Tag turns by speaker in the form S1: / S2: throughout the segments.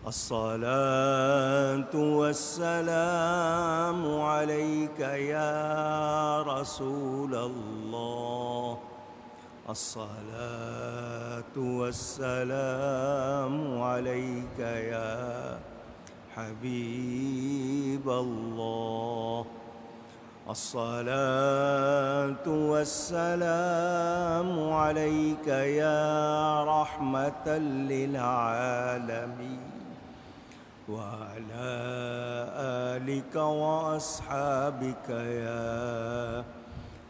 S1: الصلاة والسلام عليك يا رسول الله. الصلاة والسلام عليك يا حبيب الله. الصلاة والسلام عليك يا رحمة للعالمين وعلى آلك وأصحابك يا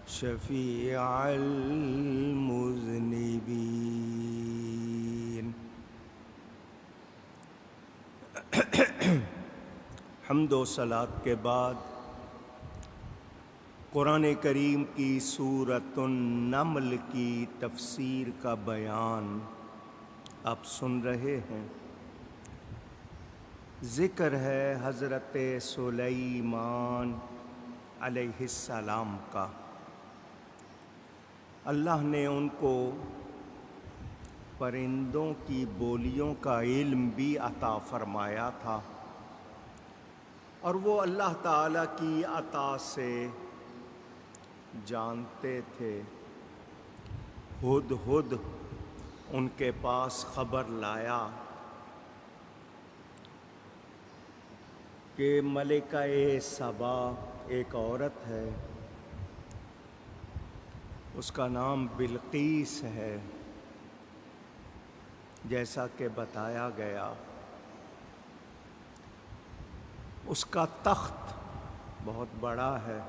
S1: شفيع المذنبين. حمد و صلات کے بعد قرآن کریم کی سورۃ النمل کی تفسیر کا بیان آپ سن رہے ہیں. ذکر ہے حضرت سلیمان علیہ السلام کا. اللہ نے ان کو پرندوں کی بولیوں کا علم بھی عطا فرمایا تھا، اور وہ اللہ تعالیٰ کی عطا سے جانتے تھے. ہدہد ان کے پاس خبر لایا کہ ملکہ سبا ایک عورت ہے، اس کا نام بلقیس ہے جیسا کہ بتایا گیا. اس کا تخت بہت بڑا ہے،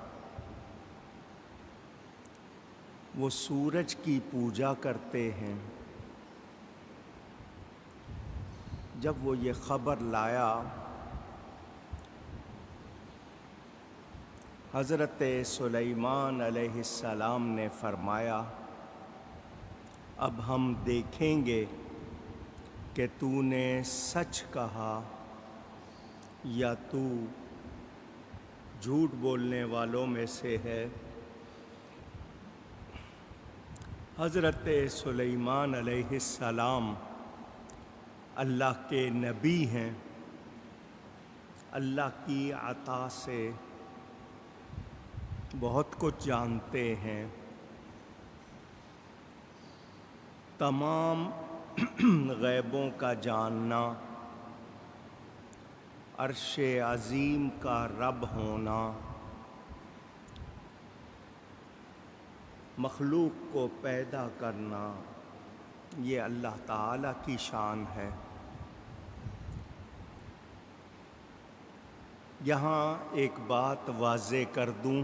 S1: وہ سورج کی پوجا کرتے ہیں. جب وہ یہ خبر لایا، حضرت سلیمان علیہ السلام نے فرمایا اب ہم دیکھیں گے کہ تو نے سچ کہا یا تو جھوٹ بولنے والوں میں سے ہے. حضرت سلیمان علیہ السلام اللہ کے نبی ہیں، اللہ کی عطا سے بہت کچھ جانتے ہیں. تمام غیبوں کا جاننا، عرش عظیم کا رب ہونا، مخلوق کو پیدا کرنا، یہ اللہ تعالیٰ کی شان ہے. یہاں ایک بات واضح کر دوں،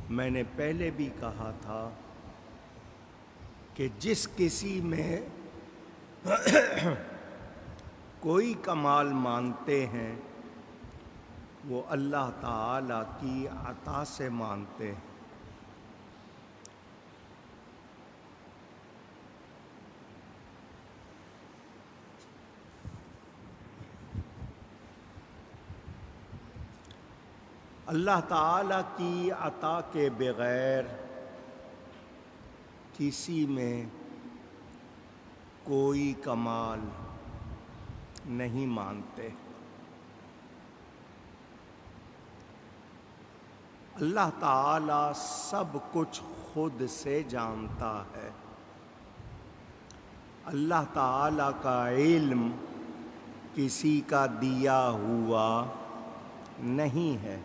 S1: میں نے پہلے بھی کہا تھا کہ جس کسی میں کوئی کمال مانتے ہیں وہ اللہ تعالیٰ کی عطا سے مانتے ہیں. اللہ تعالیٰ کی عطا کے بغیر کسی میں کوئی کمال نہیں مانتے. اللہ تعالیٰ سب کچھ خود سے جانتا ہے. اللہ تعالیٰ کا علم کسی کا دیا ہوا نہیں ہے.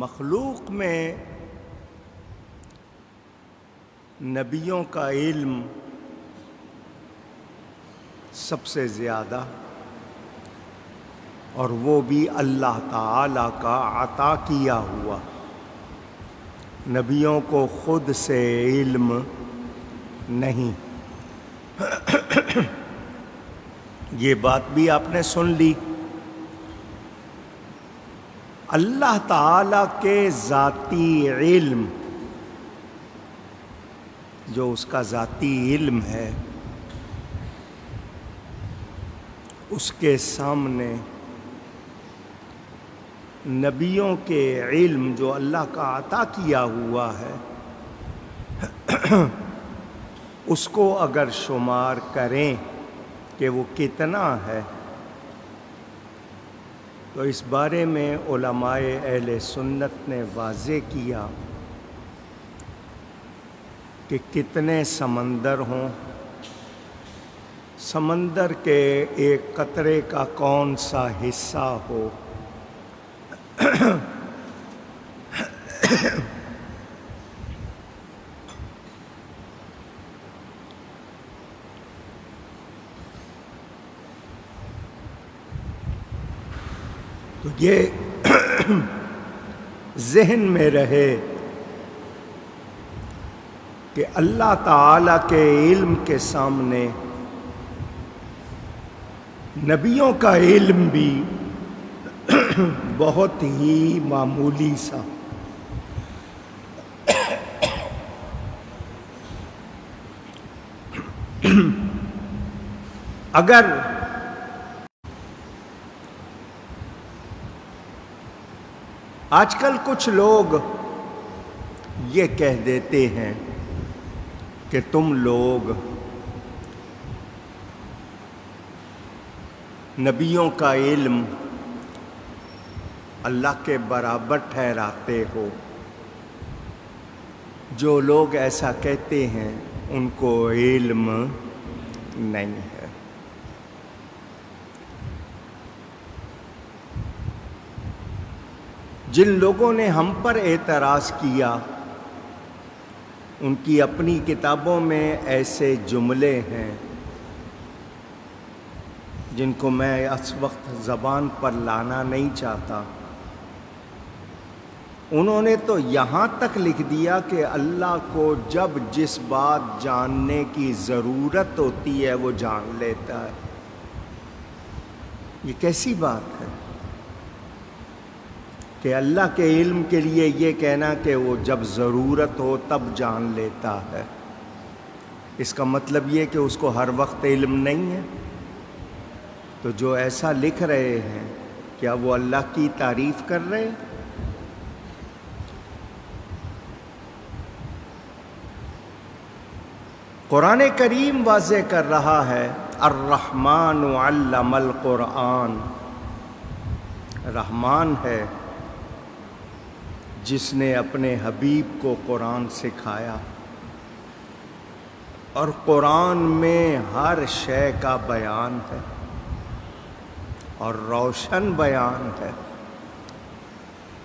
S1: مخلوق میں نبیوں کا علم سب سے زیادہ، اور وہ بھی اللہ تعالیٰ کا عطا کیا ہوا. نبیوں کو خود سے علم نہیں. یہ بات بھی آپ نے سن لی. اللہ تعالیٰ کے ذاتی علم، جو اس کا ذاتی علم ہے، اس کے سامنے نبیوں کے علم جو اللہ کا عطا کیا ہوا ہے اس کو اگر شمار کریں کہ وہ کتنا ہے تو اس بارے میں علماء اہل سنت نے واضح کیا کہ کتنے سمندر ہوں، سمندر کے ایک قطرے کا کون سا حصہ ہو، تو یہ ذہن میں رہے کہ اللہ تعالیٰ کے علم کے سامنے نبیوں کا علم بھی بہت ہی معمولی سا۔ اگر آج کل کچھ لوگ یہ کہہ دیتے ہیں کہ تم لوگ نبیوں کا علم اللہ کے برابر ٹھہراتے ہو، جو لوگ ایسا کہتے ہیں ان کو علم نہیں ہے۔ جن لوگوں نے ہم پر اعتراض کیا ان کی اپنی کتابوں میں ایسے جملے ہیں جن کو میں اس وقت زبان پر لانا نہیں چاہتا۔ انہوں نے تو یہاں تک لکھ دیا کہ اللہ کو جب جس بات جاننے کی ضرورت ہوتی ہے وہ جان لیتا ہے۔ یہ کیسی بات ہے کہ اللہ کے علم کے لیے یہ کہنا کہ وہ جب ضرورت ہو تب جان لیتا ہے؟ اس کا مطلب یہ کہ اس کو ہر وقت علم نہیں ہے۔ تو جو ایسا لکھ رہے ہیں کیا وہ اللہ کی تعریف کر رہے ہیں؟ قرآن کریم واضح کر رہا ہے الرحمن علم القرآن، رحمان ہے جس نے اپنے حبیب کو قرآن سکھایا، اور قرآن میں ہر شے کا بیان ہے اور روشن بیان ہے۔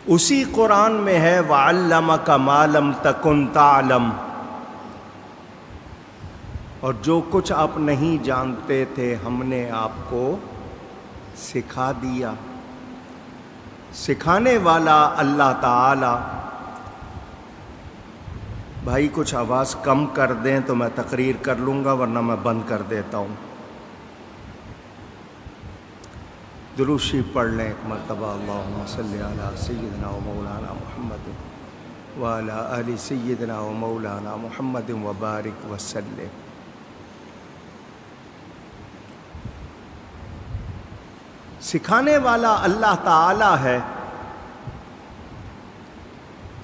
S1: اسی قرآن میں ہے وَعَلَّمَكَ مَا لَمْ تَكُنْ تَعْلَمْ، اور جو کچھ آپ نہیں جانتے تھے ہم نے آپ کو سکھا دیا۔ سکھانے والا اللہ تعالی۔ بھائی کچھ آواز کم کر دیں تو میں تقریر کر لوں گا، ورنہ میں بند کر دیتا ہوں۔ درود شریف پڑھ لیں ایک مرتبہ، اللہم صلی علی سیدنا و مولانا محمد وعلی آل سیدنا و مولانا محمد وبارک وسلم۔ سکھانے والا اللہ تعالی ہے،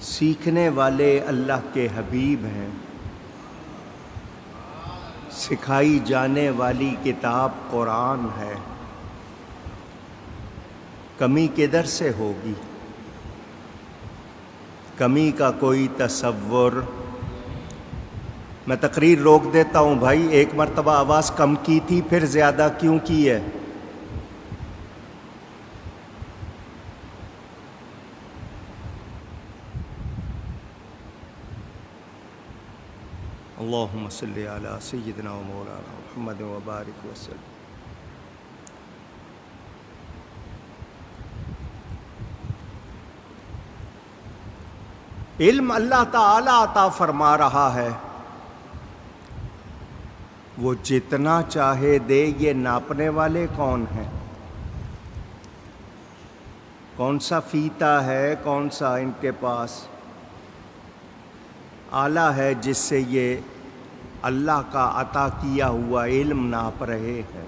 S1: سیکھنے والے اللہ کے حبیب ہیں۔ سکھائی جانے والی کتاب قرآن ہے۔ کمی کدھر سے ہوگی؟ کمی کا کوئی تصور؟ میں تقریر روک دیتا ہوں بھائی، ایک مرتبہ آواز کم کی تھی، پھر زیادہ کیوں کی ہے؟ اللہم صلی علی سیدنا و مولانا محمد وبارک وسلم۔ علم اللہ تعالی عطا فرما رہا ہے، وہ جتنا چاہے دے۔ یہ ناپنے والے کون ہیں؟ کون سا فیتا ہے، کون سا ان کے پاس آلہ ہے جس سے یہ اللہ کا عطا کیا ہوا علم ناپ رہے ہیں؟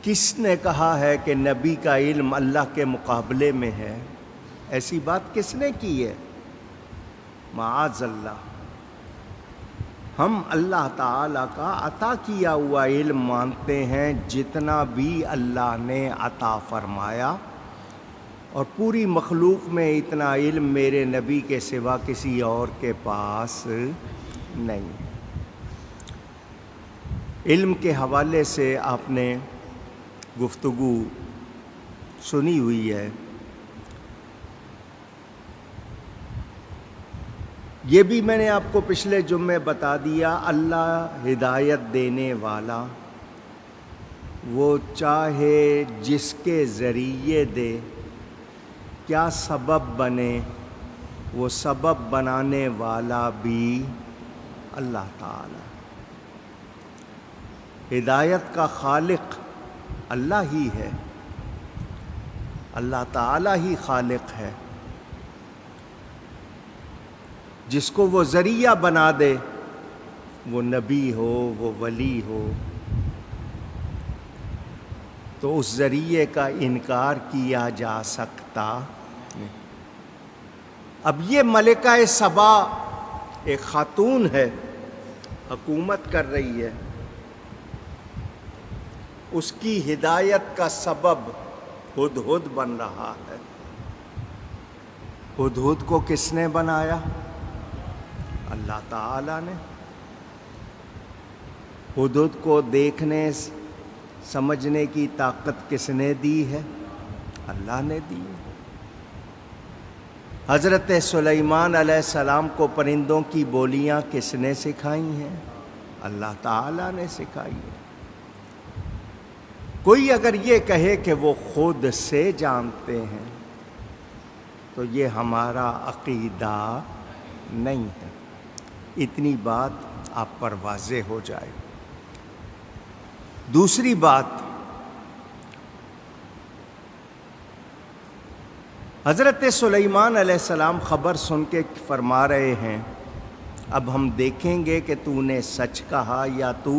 S1: کس نے کہا ہے کہ نبی کا علم اللہ کے مقابلے میں ہے؟ ایسی بات کس نے کی ہے؟ معاذ اللہ۔ ہم اللہ تعالیٰ کا عطا کیا ہوا علم مانتے ہیں، جتنا بھی اللہ نے عطا فرمایا، اور پوری مخلوق میں اتنا علم میرے نبی کے سوا کسی اور کے پاس نہیں۔ علم کے حوالے سے آپ نے گفتگو سنی ہوئی ہے۔ یہ بھی میں نے آپ کو پچھلے جمعے بتا دیا، اللہ ہدایت دینے والا، وہ چاہے جس کے ذریعے دے، کیا سبب بنے، وہ سبب بنانے والا بھی اللہ تعالی۔ ہدایت کا خالق اللہ ہی ہے، اللہ تعالی ہی خالق ہے۔ جس کو وہ ذریعہ بنا دے، وہ نبی ہو، وہ ولی ہو، تو اس ذریعے کا انکار کیا جا سکتا نہیں۔ اب یہ ملکہ سبا ایک خاتون ہے، حکومت کر رہی ہے، اس کی ہدایت کا سبب ہدہد بن رہا ہے۔ ہدہد کو کس نے بنایا؟ اللہ تعالیٰ نے۔ ہدہد کو دیکھنے سمجھنے کی طاقت کس نے دی ہے؟ اللہ نے دی ہے۔ حضرت سلیمان علیہ السلام کو پرندوں کی بولیاں کس نے سکھائی ہیں؟ اللہ تعالیٰ نے سکھائی ہے۔ کوئی اگر یہ کہے کہ وہ خود سے جانتے ہیں تو یہ ہمارا عقیدہ نہیں ہے۔ اتنی بات آپ پر واضح ہو جائے۔ دوسری بات، حضرت سلیمان علیہ السلام خبر سن کے فرما رہے ہیں، اب ہم دیکھیں گے کہ تو نے سچ کہا یا تو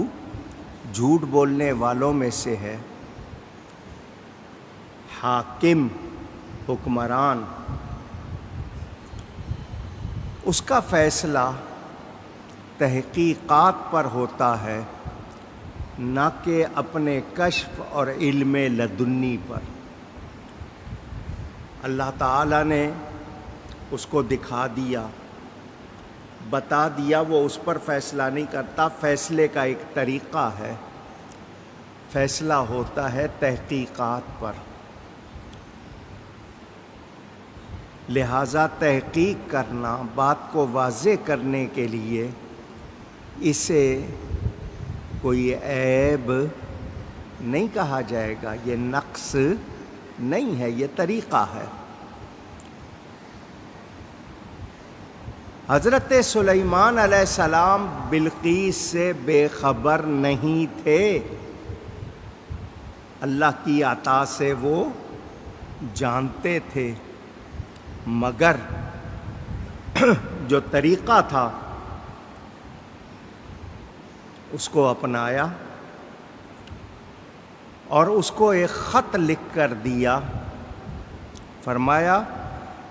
S1: جھوٹ بولنے والوں میں سے ہے۔ حاکم، حکمران، اس کا فیصلہ تحقیقات پر ہوتا ہے، نہ کہ اپنے کشف اور علم لدنی پر۔ اللہ تعالیٰ نے اس کو دکھا دیا، بتا دیا، وہ اس پر فیصلہ نہیں کرتا۔ فیصلے کا ایک طریقہ ہے، فیصلہ ہوتا ہے تحقیقات پر۔ لہٰذا تحقیق کرنا، بات کو واضح کرنے کے لیے، اسے کوئی عیب نہیں کہا جائے گا، یہ نقص نہیں ہے، یہ طریقہ ہے۔ حضرت سلیمان علیہ السلام بلقیس سے بے خبر نہیں تھے، اللہ کی عطا سے وہ جانتے تھے، مگر جو طریقہ تھا اس کو اپنایا اور اس کو ایک خط لکھ کر دیا۔ فرمایا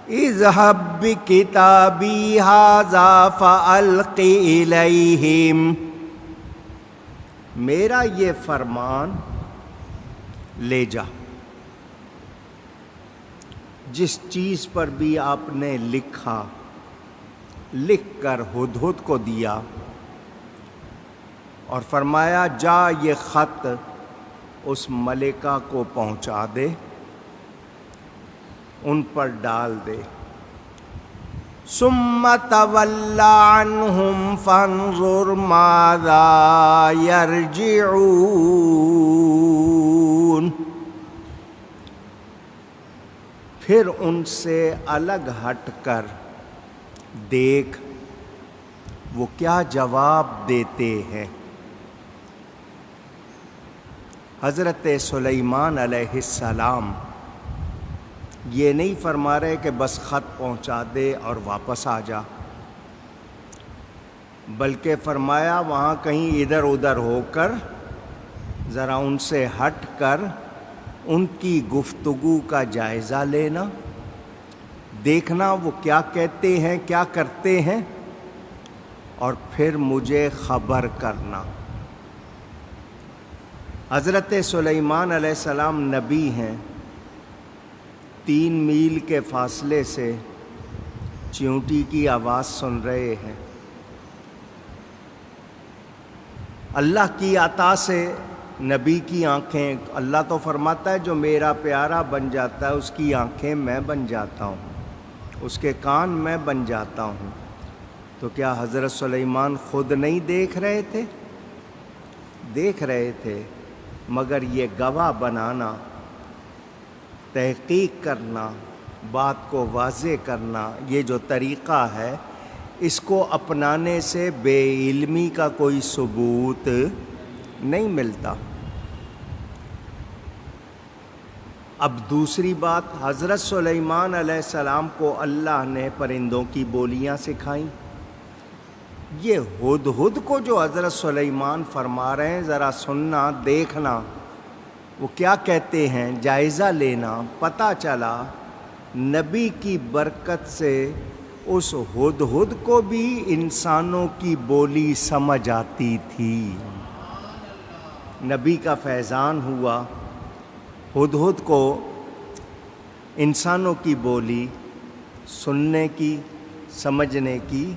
S1: اذهب بکتابی ھذا فالق الیہم، میرا یہ فرمان لے جا، جس چیز پر بھی آپ نے لکھا، لکھ کر ہدہد کو دیا، اور فرمایا جا یہ خط اس ملکہ کو پہنچا دے، ان پر ڈال دے۔ ثم تول عنہم فانظر ماذا یرجعون، پھر ان سے الگ ہٹ کر دیکھ وہ کیا جواب دیتے ہیں۔ حضرت سلیمان علیہ السلام یہ نہیں فرما رہے کہ بس خط پہنچا دے اور واپس آ جا، بلکہ فرمایا وہاں کہیں ادھر ادھر ہو کر ذرا ان سے ہٹ کر ان کی گفتگو کا جائزہ لینا، دیکھنا وہ کیا کہتے ہیں، کیا کرتے ہیں، اور پھر مجھے خبر کرنا۔ حضرت سلیمان علیہ السلام نبی ہیں، 3 میل کے فاصلے سے چیونٹی کی آواز سن رہے ہیں۔ اللہ کی عطا سے نبی کی آنکھیں، اللہ تو فرماتا ہے جو میرا پیارا بن جاتا ہے اس کی آنکھیں میں بن جاتا ہوں، اس کے کان میں بن جاتا ہوں۔ تو کیا حضرت سلیمان خود نہیں دیکھ رہے تھے؟ دیکھ رہے تھے، مگر یہ گواہ بنانا، تحقیق کرنا، بات کو واضح کرنا، یہ جو طریقہ ہے اس کو اپنانے سے بے علمی کا کوئی ثبوت نہیں ملتا۔ اب دوسری بات، حضرت سلیمان علیہ السلام کو اللہ نے پرندوں کی بولیاں سکھائیں۔ یہ ہدہد کو جو حضرت سلیمان فرما رہے ہیں، ذرا سننا، دیکھنا وہ کیا کہتے ہیں، جائزہ لینا۔ پتہ چلا نبی کی برکت سے اس ہدہد کو بھی انسانوں کی بولی سمجھ آتی تھی۔ نبی کا فیضان ہوا، ہدہد کو انسانوں کی بولی سننے کی، سمجھنے کی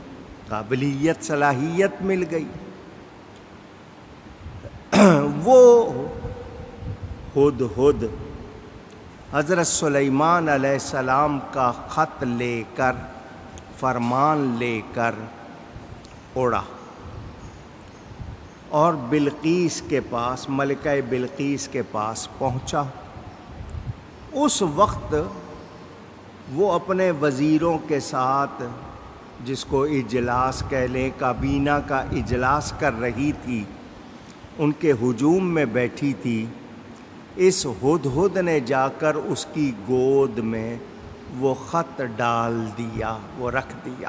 S1: قابلیت، صلاحیت مل گئی۔ وہ ہدہد حضرت سلیمان علیہ السلام کا خط لے کر، فرمان لے کر اڑا اور بلقیس کے پاس، ملکہ بلقیس کے پاس پہنچا۔ اس وقت وہ اپنے وزیروں کے ساتھ، جس کو اجلاس کہہ لیں، کابینہ کا اجلاس کر رہی تھی، ان کے ہجوم میں بیٹھی تھی۔ اس ہدہد نے جا کر اس کی گود میں وہ خط ڈال دیا، وہ رکھ دیا۔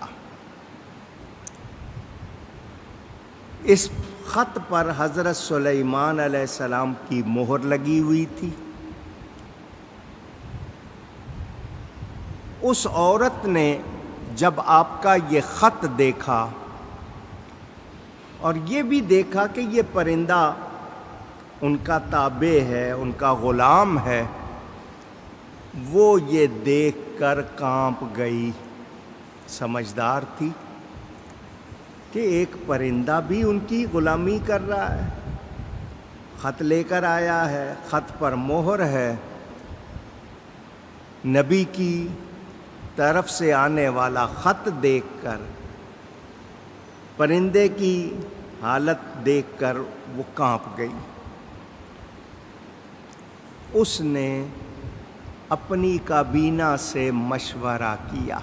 S1: اس خط پر حضرت سلیمان علیہ السلام کی مہر لگی ہوئی تھی۔ اس عورت نے جب آپ کا یہ خط دیکھا اور یہ بھی دیکھا کہ یہ پرندہ ان کا تابع ہے، ان کا غلام ہے، وہ یہ دیکھ کر کانپ گئی۔ سمجھدار تھی کہ ایک پرندہ بھی ان کی غلامی کر رہا ہے، خط لے کر آیا ہے، خط پر مہر ہے، نبی کی طرف سے آنے والا خط دیکھ کر، پرندے کی حالت دیکھ کر وہ کانپ گئی۔ اس نے اپنی کابینہ سے مشورہ کیا،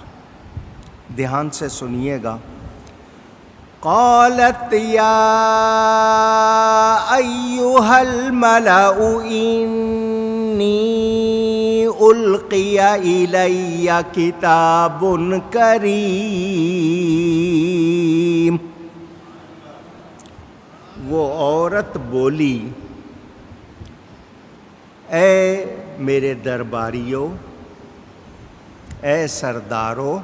S1: دھیان سے سنیے گا۔ قالت یا ایھا الملأ انی القی الی کتاب کریم۔ وہ عورت بولی، اے میرے درباریوں، اے سرداروں،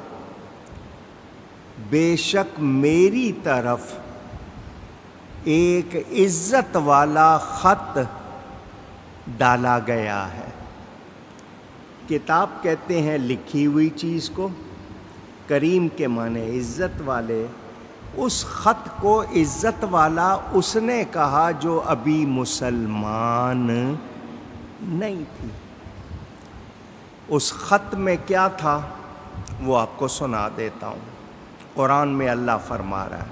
S1: بے شک میری طرف ایک عزت والا خط ڈالا گیا ہے۔ کتاب کہتے ہیں لکھی ہوئی چیز کو، کریم کے معنی عزت والے۔ اس خط کو عزت والا اس نے کہا جو ابھی مسلمان نہیں تھی۔ اس خط میں کیا تھا وہ آپ کو سنا دیتا ہوں۔ قرآن میں اللہ فرما رہا ہے،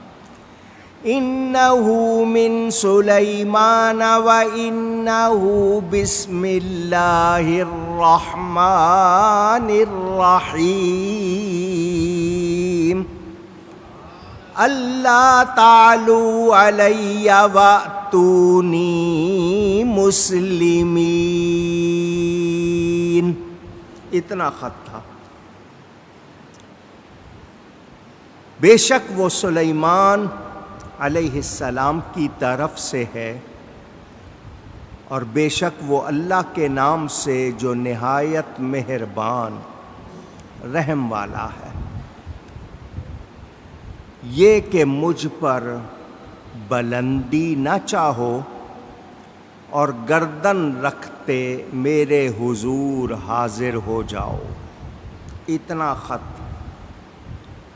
S1: اِنَّهُ مِن سُلَيْمَانَ وَإِنَّهُ بِسْمِ اللَّهِ الرَّحْمَنِ الرَّحِيمِ اللہ تعالوا علی وأتونی مسلمین۔ اتنا خط تھا۔ بے شک وہ سلیمان علیہ السلام کی طرف سے ہے، اور بے شک وہ اللہ کے نام سے جو نہایت مہربان رحم والا ہے۔ یہ کہ مجھ پر بلندی نہ چاہو اور گردن رکھتے میرے حضور حاضر ہو جاؤ۔ اتنا خط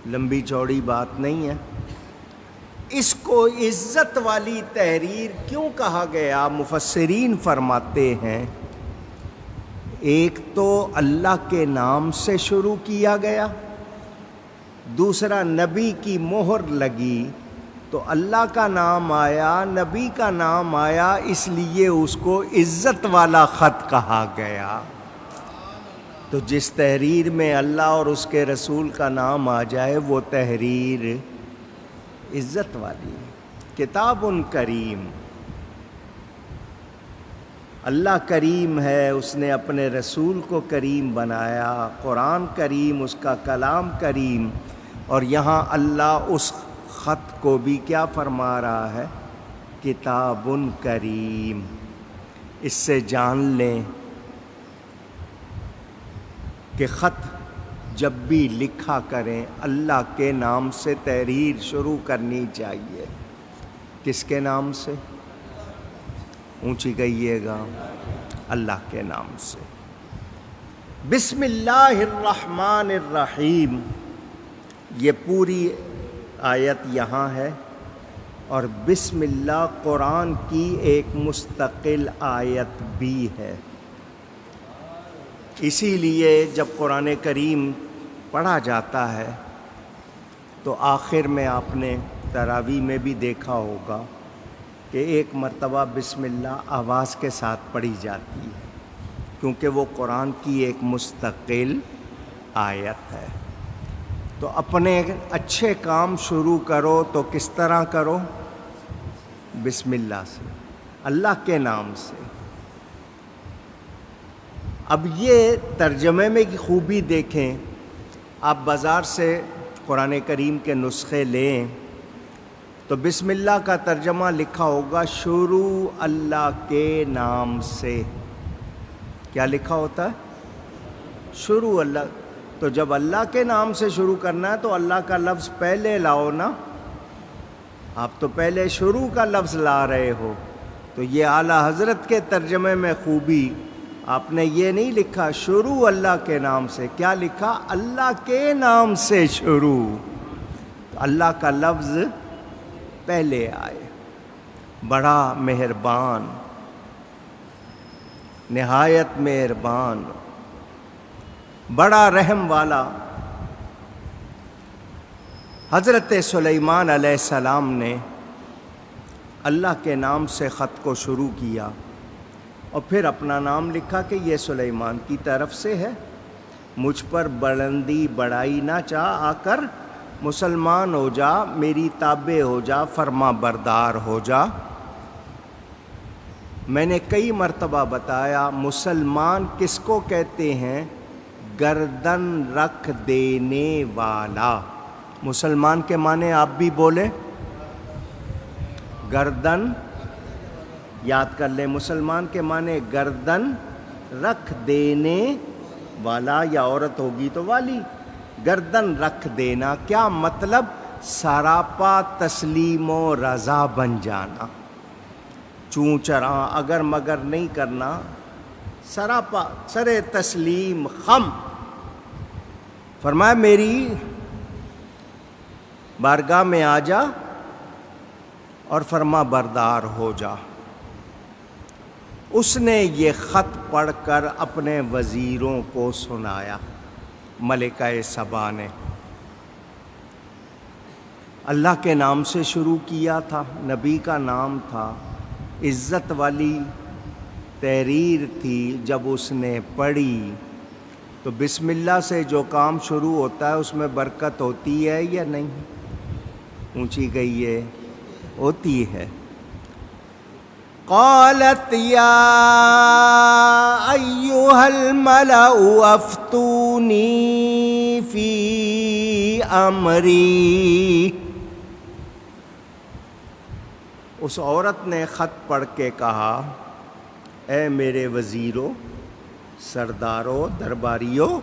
S1: لمبی چوڑی بات نہیں ہے۔ اس کو عزت والی تحریر کیوں کہا گیا؟ مفسرین فرماتے ہیں ایک تو اللہ کے نام سے شروع کیا گیا، دوسرا نبی کی مہر لگی تو اللہ کا نام آیا، نبی کا نام آیا، اس لیے اس کو عزت والا خط کہا گیا۔ تو جس تحریر میں اللہ اور اس کے رسول کا نام آ جائے وہ تحریر عزت والی ہے۔ کتاب کریم، اللہ کریم ہے، اس نے اپنے رسول کو کریم بنایا، قرآن کریم، اس کا کلام کریم، اور یہاں اللہ اس خط کو بھی کیا فرما رہا ہے؟ کتاب کریم۔ اس سے جان لیں کہ خط جب بھی لکھا کریں اللہ کے نام سے تحریر شروع کرنی چاہیے۔ کس کے نام سے؟ اونچی کہیے گا، اللہ کے نام سے۔ بسم اللہ الرحمن الرحیم، یہ پوری آیت یہاں ہے، اور بسم اللہ قرآن کی ایک مستقل آیت بھی ہے۔ اسی لیے جب قرآن کریم پڑھا جاتا ہے تو آخر میں آپ نے تراویح میں بھی دیکھا ہوگا کہ ایک مرتبہ بسم اللہ آواز کے ساتھ پڑھی جاتی ہے، کیونکہ وہ قرآن کی ایک مستقل آیت ہے۔ تو اپنے اچھے کام شروع کرو تو کس طرح کرو؟ بسم اللہ سے، اللہ کے نام سے۔ اب یہ ترجمے میں کی خوبی دیکھیں، آپ بازار سے قرآن کریم کے نسخے لیں تو بسم اللہ کا ترجمہ لکھا ہوگا شروع اللہ کے نام سے۔ کیا لکھا ہوتا ہے؟ شروع اللہ۔ تو جب اللہ کے نام سے شروع کرنا ہے تو اللہ کا لفظ پہلے لاؤ نا، آپ تو پہلے شروع کا لفظ لا رہے ہو۔ تو یہ اعلیٰ حضرت کے ترجمے میں خوبی، آپ نے یہ نہیں لکھا شروع اللہ کے نام سے، کیا لکھا؟ اللہ کے نام سے شروع۔ تو اللہ کا لفظ پہلے آئے۔ بڑا مہربان، نہایت مہربان، بڑا رحم والا۔ حضرت سلیمان علیہ السلام نے اللہ کے نام سے خط کو شروع کیا اور پھر اپنا نام لکھا کہ یہ سلیمان کی طرف سے ہے، مجھ پر بلندی بڑائی نہ چاہ، آ کر مسلمان ہو جا، میری تابع ہو جا، فرما بردار ہو جا۔ میں نے کئی مرتبہ بتایا مسلمان کس کو کہتے ہیں؟ گردن رکھ دینے والا۔ مسلمان کے معنی آپ بھی بولیں، گردن یاد کر لیں، مسلمان کے معنی گردن رکھ دینے والا، یا عورت ہوگی تو والی۔ گردن رکھ دینا کیا مطلب؟ سراپا تسلیم و رضا بن جانا، چوں چراں اگر مگر نہیں کرنا، سراپا سر تسلیم خم۔ فرمایا میری بارگاہ میں آ جا اور فرما بردار ہو جا۔ اس نے یہ خط پڑھ کر اپنے وزیروں کو سنایا، ملکہ سبا نے۔ اللہ کے نام سے شروع کیا تھا، نبی کا نام تھا، عزت والی تحریر تھی۔ جب اس نے پڑھی تو بسم اللہ سے جو کام شروع ہوتا ہے اس میں برکت ہوتی ہے یا نہیں؟ اونچی گئی ہے، ہوتی ہے۔ قالت یا ایھا الملأ افتونی فی امری۔ اس عورت نے خط پڑھ کے کہا اے میرے وزیروں، سرداروں، درباریوں،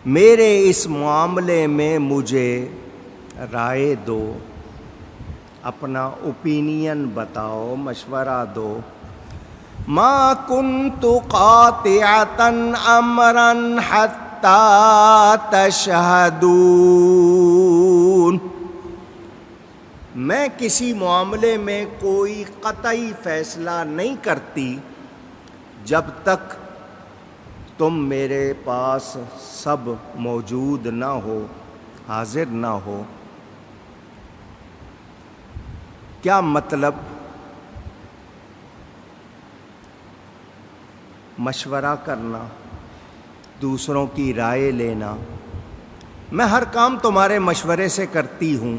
S1: میرے اس معاملے میں مجھے رائے دو، اپنا اوپینین بتاؤ، مشورہ دو۔ ما کنت قاطعتا امرا حتی تشہدون، میں کسی معاملے میں کوئی قطعی فیصلہ نہیں کرتی جب تک تم میرے پاس سب موجود نہ ہو، حاضر نہ ہو۔ کیا مطلب؟ مشورہ کرنا، دوسروں کی رائے لینا۔ میں ہر کام تمہارے مشورے سے کرتی ہوں،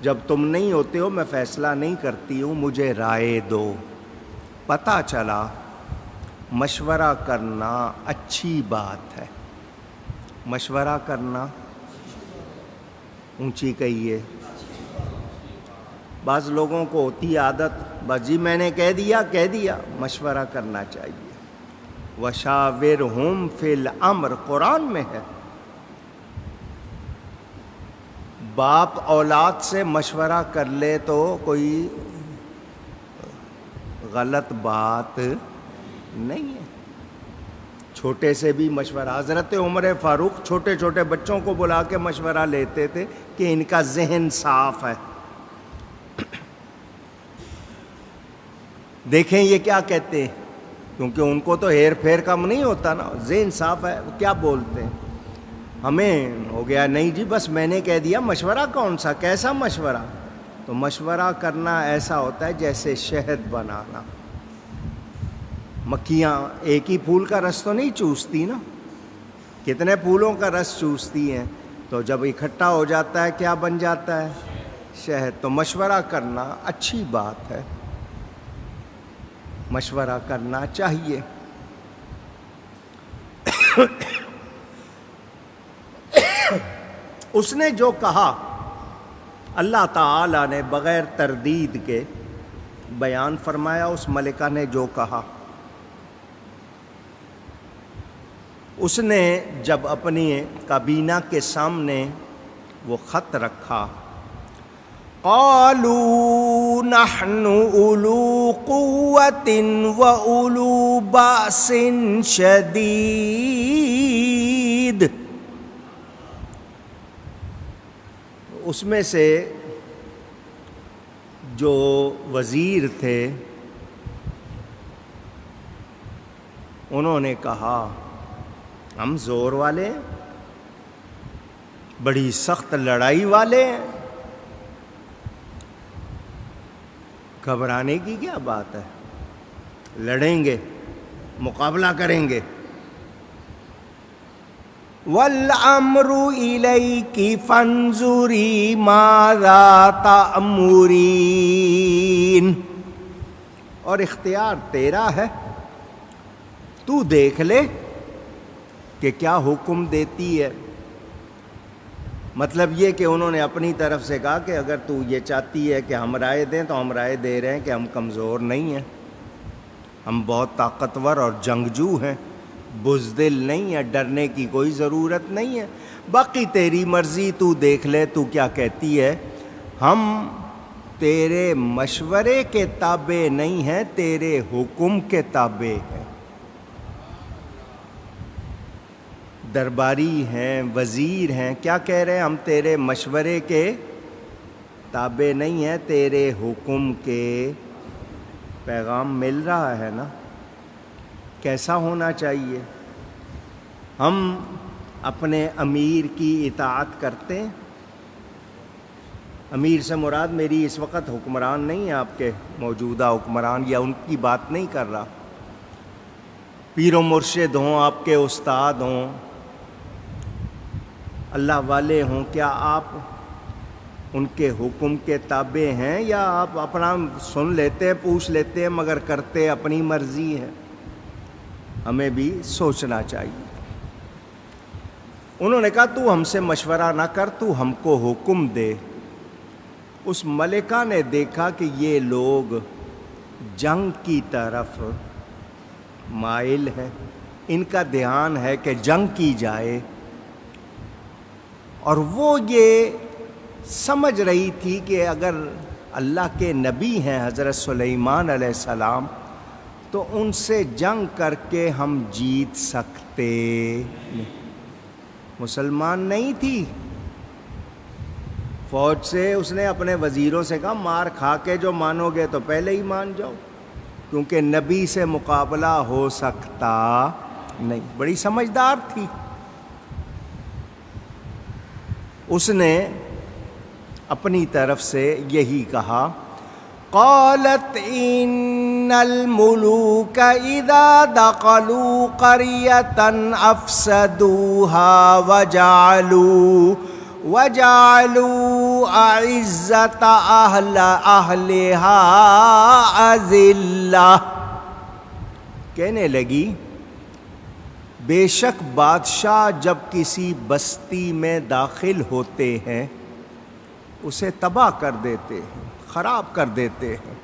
S1: جب تم نہیں ہوتے ہو میں فیصلہ نہیں کرتی ہوں، مجھے رائے دو۔ پتہ چلا مشورہ کرنا اچھی بات ہے۔ مشورہ کرنا اونچی کہیے۔ بعض لوگوں کو ہوتی عادت، بس جی میں نے کہہ دیا، مشورہ کرنا چاہیے۔ وَشَاوِرْهُمْ فِي الْأَمْرِ قرآن میں ہے۔ باپ اولاد سے مشورہ کر لے تو کوئی غلط بات نہیں ہے۔ چھوٹے سے بھی مشورہ، حضرت عمر فاروق چھوٹے چھوٹے بچوں کو بلا کے مشورہ لیتے تھے کہ ان کا ذہن صاف ہے۔ دیکھیں یہ کیا کہتے ہیں، کیونکہ ان کو تو ہیر پھیر کم نہیں ہوتا نا، ذہن صاف ہے، کیا بولتے ہیں۔ ہمیں ہو گیا نہیں جی بس میں نے کہہ دیا، مشورہ کون سا، کیسا مشورہ؟ تو مشورہ کرنا ایسا ہوتا ہے جیسے شہد بنانا۔ مکھیاں ایک ہی پھول کا رس تو نہیں چوستی نا، کتنے پھولوں کا رس چوستی ہیں، تو جب اکٹھا ہو جاتا ہے کیا بن جاتا ہے؟ شہد۔ تو مشورہ کرنا اچھی بات ہے، مشورہ کرنا چاہیے۔ اس نے جو کہا، اللہ تعالیٰ نے بغیر تردید کے بیان فرمایا۔ اس ملکہ نے جو کہا، اس نے جب اپنی کابینہ کے سامنے وہ خط رکھا، قالوا نحن اولو قوة واولو بأس شدید، اس میں سے جو وزیر تھے انہوں نے کہا ہم زور والے ہیں، بڑی سخت لڑائی والے ہیں، گھبرانے کی کیا بات ہے، لڑیں گے، مقابلہ کریں گے۔ وَالْأَمْرُ إِلَيْكِ فَانْظُرِي مَاذَا تَأْمُرِينَ، اور اختیار تیرا ہے، تو دیکھ لے کہ کیا حکم دیتی ہے۔ مطلب یہ کہ انہوں نے اپنی طرف سے کہا کہ اگر تو یہ چاہتی ہے کہ ہم رائے دیں تو ہم رائے دے رہے ہیں کہ ہم کمزور نہیں ہیں، ہم بہت طاقتور اور جنگجو ہیں، بزدل نہیں ہے، ڈرنے کی کوئی ضرورت نہیں ہے، باقی تیری مرضی، تو دیکھ لے تو کیا کہتی ہے۔ ہم تیرے مشورے کے تابع نہیں ہیں، تیرے حکم کے تابع ہیں۔ درباری ہیں، وزیر ہیں، کیا کہہ رہے ہیں؟ ہم تیرے مشورے کے تابع نہیں ہیں، تیرے حکم کے۔ پیغام مل رہا ہے نا، کیسا ہونا چاہیے؟ ہم اپنے امیر کی اطاعت کرتے ہیں۔ امیر سے مراد میری اس وقت حکمران نہیں ہے، آپ کے موجودہ حکمران، یا ان کی بات نہیں کر رہا، پیر و مرشد ہوں، آپ کے استاد ہوں، اللہ والے ہوں، کیا آپ ان کے حکم کے تابع ہیں یا آپ اپنا سن لیتے ہیں، پوچھ لیتے ہیں مگر کرتے اپنی مرضی ہے؟ ہمیں بھی سوچنا چاہیے۔ انہوں نے کہا تو ہم سے مشورہ نہ کر، تو ہم کو حکم دے۔ اس ملکہ نے دیکھا کہ یہ لوگ جنگ کی طرف مائل ہے، ان کا دھیان ہے کہ جنگ کی جائے، اور وہ یہ سمجھ رہی تھی کہ اگر اللہ کے نبی ہیں حضرت سلیمان علیہ السلام تو ان سے جنگ کر کے ہم جیت سکتے نہیں۔ مسلمان نہیں تھی، فوج سے اس نے اپنے وزیروں سے کہا مار کھا کے جو مانو گے تو پہلے ہی مان جاؤ، کیونکہ نبی سے مقابلہ ہو سکتا نہیں۔ بڑی سمجھدار تھی، اس نے اپنی طرف سے یہی کہا، قالت ان الملوک اذا دخلوا قریۃ افسدوها وجعلوا اعزۃ اہلھا اذلہ۔ کہنے لگی بے شک بادشاہ جب کسی بستی میں داخل ہوتے ہیں اسے تباہ کر دیتے ہیں، خراب کر دیتے ہیں،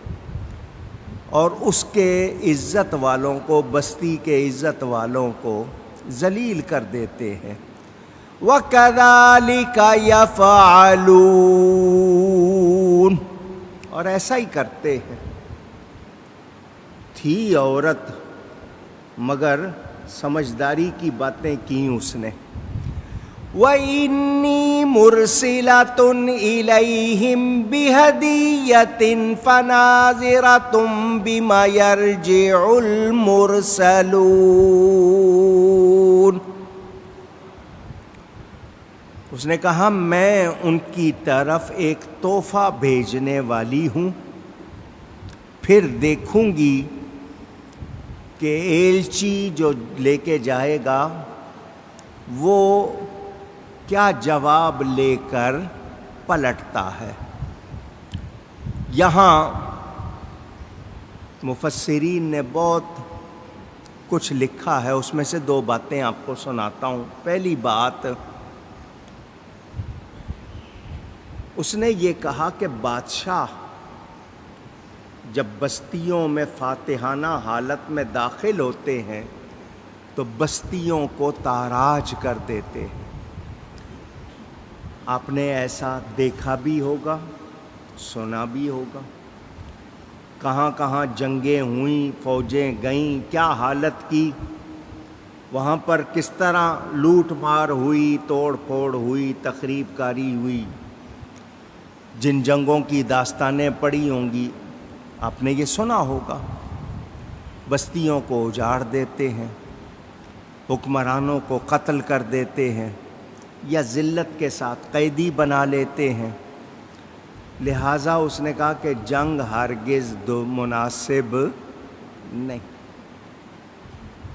S1: اور اس کے عزت والوں کو، بستی کے عزت والوں کو ذلیل کر دیتے ہیں۔ وَكَذَلِكَ يَفْعَلُونَ، اور ایسا ہی کرتے ہیں۔ تھی عورت مگر سمجھداری کی باتیں کی اس نے۔ وَإِنِّي مُرْسِلَةٌ إِلَيْهِمْ بِهَدِيَّةٍ فَنَاظِرَةٌ بِمَ يَرْجِعُ الْمُرْسَلُونَ۔ اس نے کہا میں ان کی طرف ایک تحفہ بھیجنے والی ہوں، پھر دیکھوں گی کہ ایلچی جو لے کے جائے گا وہ کیا جواب لے کر پلٹتا ہے۔ یہاں مفسرین نے بہت کچھ لکھا ہے، اس میں سے دو باتیں آپ کو سناتا ہوں۔ پہلی بات، اس نے یہ کہا کہ بادشاہ جب بستیوں میں فاتحانہ حالت میں داخل ہوتے ہیں تو بستیوں کو تاراج کر دیتے ہیں۔ آپ نے ایسا دیکھا بھی ہوگا، سنا بھی ہوگا، کہاں کہاں جنگیں ہوئیں، فوجیں گئیں، کیا حالت کی، وہاں پر کس طرح لوٹ مار ہوئی، توڑ پھوڑ ہوئی، تخریب کاری ہوئی۔ جن جنگوں کی داستانیں پڑھی ہوں گی آپ نے یہ سنا ہوگا۔ بستیوں کو اجاڑ دیتے ہیں، حکمرانوں کو قتل کر دیتے ہیں یا ذلت کے ساتھ قیدی بنا لیتے ہیں۔ لہٰذا اس نے کہا کہ جنگ ہرگز مناسب نہیں۔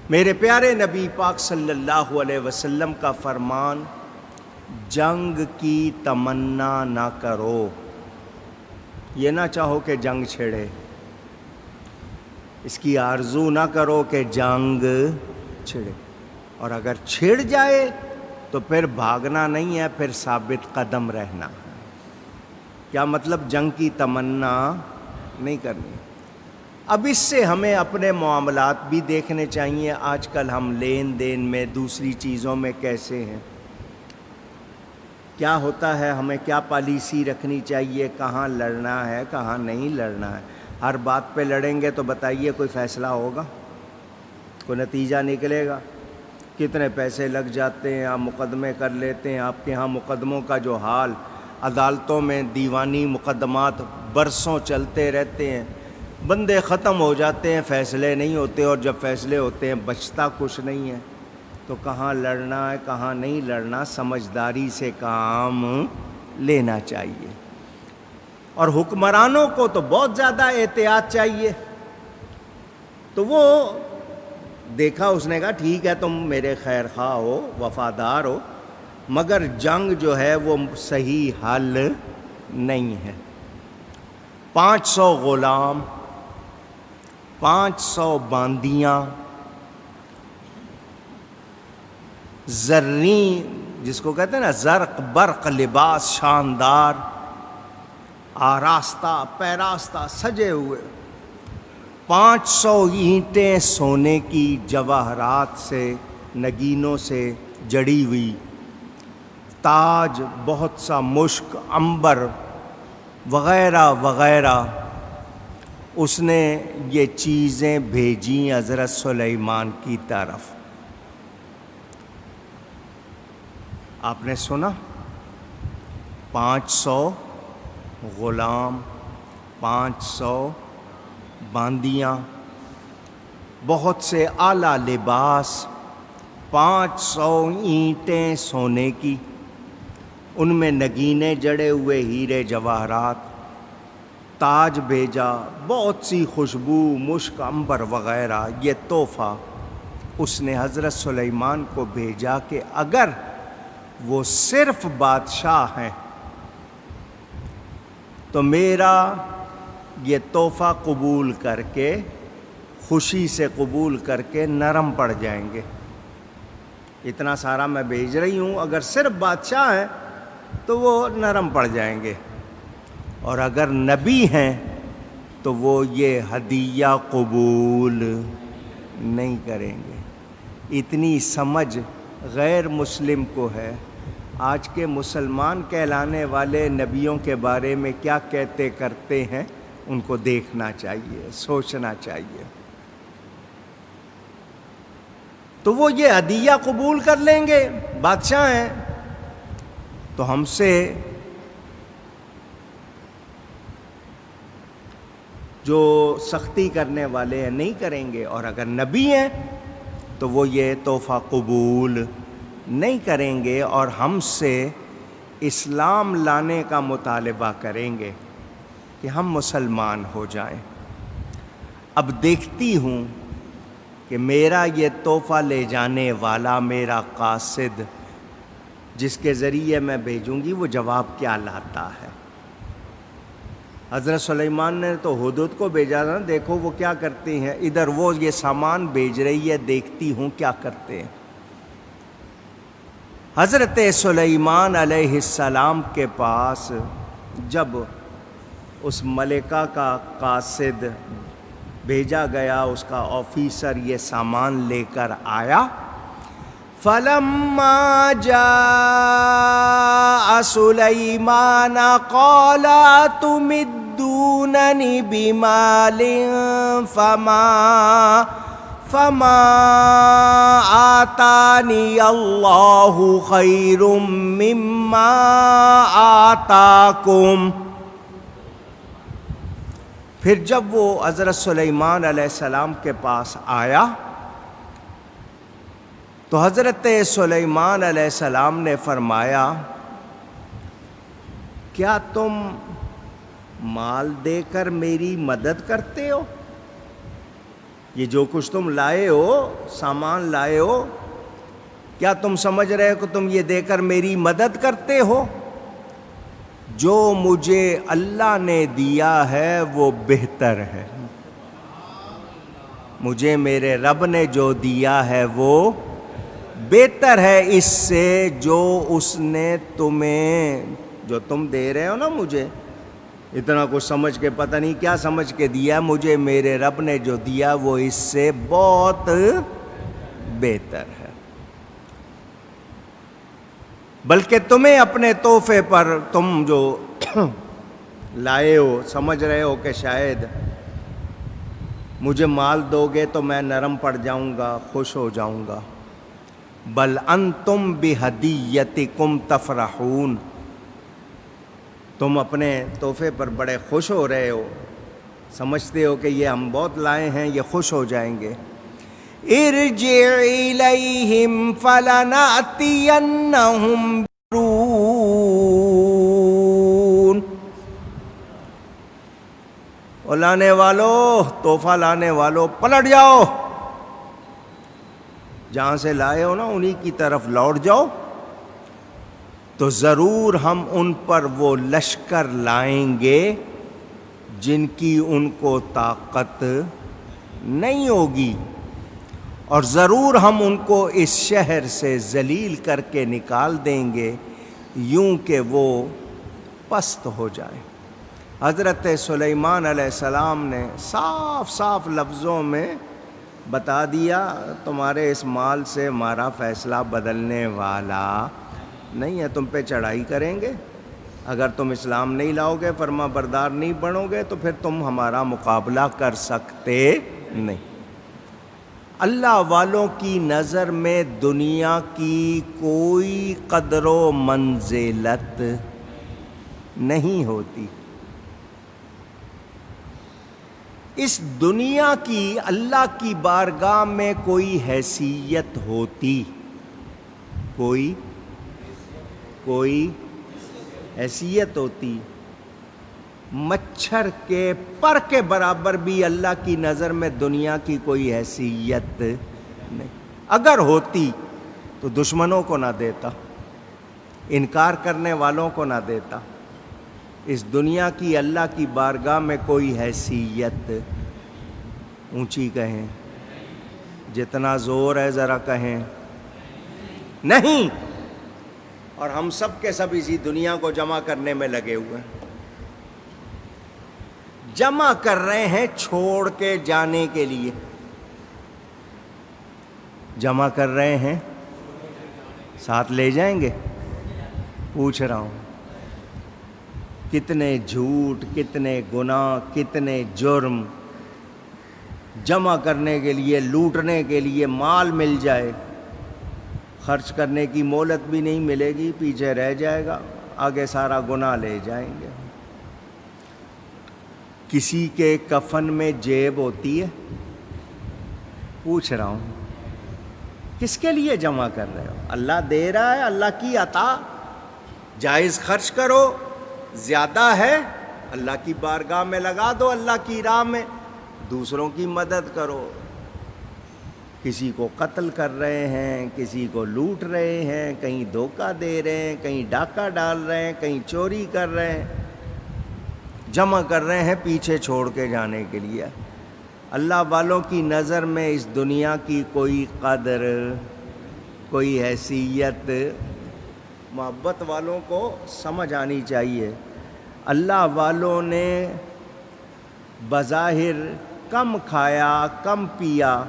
S1: میرے پیارے نبی پاک صلی اللہ علیہ وسلم کا فرمان، جنگ کی تمنا نہ کرو، یہ نہ چاہو کہ جنگ چھڑے، اس کی آرزو نہ کرو کہ جنگ چھڑے، اور اگر چھڑ جائے تو پھر بھاگنا نہیں ہے، پھر ثابت قدم رہنا ہے۔ کیا مطلب؟ جنگ کی تمنا نہیں کرنی۔ اب اس سے ہمیں اپنے معاملات بھی دیکھنے چاہیے۔ آج کل ہم لین دین میں، دوسری چیزوں میں کیسے ہیں، کیا ہوتا ہے، ہمیں کیا پالیسی رکھنی چاہیے، کہاں لڑنا ہے، کہاں نہیں لڑنا ہے۔ ہر بات پہ لڑیں گے تو بتائیے کوئی فیصلہ ہوگا، کوئی نتیجہ نکلے گا؟ کتنے پیسے لگ جاتے ہیں، آپ مقدمے کر لیتے ہیں۔ آپ کے ہاں مقدموں کا جو حال، عدالتوں میں دیوانی مقدمات برسوں چلتے رہتے ہیں، بندے ختم ہو جاتے ہیں، فیصلے نہیں ہوتے، اور جب فیصلے ہوتے ہیں بچتا کچھ نہیں ہے۔ تو کہاں لڑنا ہے، کہاں نہیں لڑنا، سمجھداری سے کام لینا چاہیے۔ اور حکمرانوں کو تو بہت زیادہ احتیاط چاہیے۔ تو وہ دیکھا، اس نے کہا ٹھیک ہے تم میرے خیر خواہ ہو، وفادار ہو، مگر جنگ جو ہے وہ صحیح حل نہیں ہے۔ 500 غلام، 500 باندیاں، زرین، جس کو کہتے ہیں نا زرق برق لباس، شاندار، آراستہ پیراستہ، سجے ہوئے، 500 اینٹیں سونے کی جواہرات سے نگینوں سے جڑی ہوئی، تاج بہت سا مشک عنبر وغیرہ وغیرہ، اس نے یہ چیزیں بھیجیں حضرت سلیمان کی طرف۔ آپ نے سنا 500 غلام، 500 باندیاں، بہت سے اعلیٰ لباس، 500 اینٹیں سونے کی، ان میں نگینے جڑے ہوئے ہیرے جواہرات، تاج بھیجا، بہت سی خوشبو مشک عنبر وغیرہ۔ یہ تحفہ اس نے حضرت سلیمان کو بھیجا کہ اگر وہ صرف بادشاہ ہیں تو میرا یہ تحفہ قبول کر کے، خوشی سے قبول کر کے نرم پڑ جائیں گے۔ اتنا سارا میں بھیج رہی ہوں، اگر صرف بادشاہ ہیں تو وہ نرم پڑ جائیں گے، اور اگر نبی ہیں تو وہ یہ ہدیہ قبول نہیں کریں گے۔ اتنی سمجھ غیر مسلم کو ہے۔ آج کے مسلمان کہلانے والے نبیوں کے بارے میں کیا کہتے کرتے ہیں، ان کو دیکھنا چاہیے، سوچنا چاہیے۔ تو وہ یہ ہدیہ قبول کر لیں گے، بادشاہ ہیں تو ہم سے جو سختی کرنے والے ہیں نہیں کریں گے، اور اگر نبی ہیں تو وہ یہ تحفہ قبول نہیں کریں گے اور ہم سے اسلام لانے کا مطالبہ کریں گے کہ ہم مسلمان ہو جائیں۔ اب دیکھتی ہوں کہ میرا یہ تحفہ لے جانے والا، میرا قاصد جس کے ذریعے میں بھیجوں گی، وہ جواب کیا لاتا ہے۔ حضرت سلیمان نے تو ہدہد کو بھیجا نا، دیکھو وہ کیا کرتے ہیں، ادھر وہ یہ سامان بھیج رہی ہے، دیکھتی ہوں کیا کرتے ہیں۔ حضرت سلیمان علیہ السلام کے پاس جب اس ملکہ کا قاصد بھیجا گیا، اس کا آفیسر یہ سامان لے کر آیا، فَلَمَّا جَاءَ سُلَيْمَانَ قَالَ أَتُمِدُّونَنِ بِمَالٍ فَمَا آتَانِيَ اللَّهُ خَيْرٌ مِّمَّا آتَاكُمْ۔ پھر جب وہ حضرت سلیمان علیہ السلام کے پاس آیا تو حضرت سلیمان علیہ السلام نے فرمایا، کیا تم مال دے کر میری مدد کرتے ہو؟ یہ جو کچھ تم لائے ہو، سامان لائے ہو، کیا تم سمجھ رہے ہو کہ تم یہ دے کر میری مدد کرتے ہو؟ جو مجھے اللہ نے دیا ہے وہ بہتر ہے، مجھے میرے رب نے جو دیا ہے وہ بہتر ہے اس سے جو اس نے تمہیں، جو تم دے رہے ہو نا مجھے، اتنا کچھ سمجھ کے پتہ نہیں کیا سمجھ کے دیا، مجھے میرے رب نے جو دیا وہ اس سے بہت بہتر ہے۔ بلکہ تمہیں اپنے تحفے پر، تم جو لائے ہو، سمجھ رہے ہو کہ شاید مجھے مال دو گے تو میں نرم پڑ جاؤں گا، خوش ہو جاؤں گا، بل انتم بہدیتکم تفرحون، تم اپنے تحفے پر بڑے خوش ہو رہے ہو، سمجھتے ہو کہ یہ ہم بہت لائے ہیں، یہ خوش ہو جائیں گے۔ ارجع الیہم فلنأتینہم برون، اور لانے والو، تحفہ لانے والو، پلٹ جاؤ، جہاں سے لائے ہو نا انہی کی طرف لوٹ جاؤ، تو ضرور ہم ان پر وہ لشکر لائیں گے جن کی ان کو طاقت نہیں ہوگی، اور ضرور ہم ان کو اس شہر سے ذلیل کر کے نکال دیں گے، یوں کہ وہ پست ہو جائے۔ حضرت سلیمان علیہ السلام نے صاف صاف لفظوں میں بتا دیا تمہارے اس مال سے ہمارا فیصلہ بدلنے والا نہیں ہے، تم پہ چڑھائی کریں گے، اگر تم اسلام نہیں لاؤ گے، فرما بردار نہیں بنو گے، تو پھر تم ہمارا مقابلہ کر سکتے نہیں۔ اللہ والوں کی نظر میں دنیا کی کوئی قدر و منزلت نہیں ہوتی۔ اس دنیا کی اللہ کی بارگاہ میں کوئی حیثیت ہوتی، کوئی حیثیت ہوتی، مچھر کے پر کے برابر بھی اللہ کی نظر میں دنیا کی کوئی حیثیت نہیں۔ اگر ہوتی تو دشمنوں کو نہ دیتا، انکار کرنے والوں کو نہ دیتا۔ اس دنیا کی اللہ کی بارگاہ میں کوئی حیثیت، اونچی کہیں، جتنا زور ہے ذرا کہیں، نہیں۔ اور ہم سب کے سب اسی دنیا کو جمع کرنے میں لگے ہوئے ہیں، جمع کر رہے ہیں چھوڑ کے جانے کے لیے، جمع کر رہے ہیں، ساتھ لے جائیں گے؟ پوچھ رہا ہوں، کتنے جھوٹ، کتنے گناہ، کتنے جرم جمع کرنے کے لیے، لوٹنے کے لیے مال مل جائے، خرچ کرنے کی مہلت بھی نہیں ملے گی، پیچھے رہ جائے گا، آگے سارا گناہ لے جائیں گے۔ کسی کے کفن میں جیب ہوتی ہے؟ پوچھ رہا ہوں، کس کے لیے جمع کر رہے ہو؟ اللہ دے رہا ہے، اللہ کی عطا، جائز خرچ کرو، زیادہ ہے اللہ کی بارگاہ میں لگا دو، اللہ کی راہ میں دوسروں کی مدد کرو۔ کسی کو قتل کر رہے ہیں، کسی کو لوٹ رہے ہیں، کہیں دھوکہ دے رہے ہیں، کہیں ڈاکہ ڈال رہے ہیں، کہیں چوری کر رہے ہیں، جمع کر رہے ہیں پیچھے چھوڑ کے جانے کے لیے۔ اللہ والوں کی نظر میں اس دنیا کی کوئی قدر، کوئی حیثیت، محبت والوں کو سمجھ آنی چاہیے۔ اللہ والوں نے بظاہر کم کھایا، کم پیا،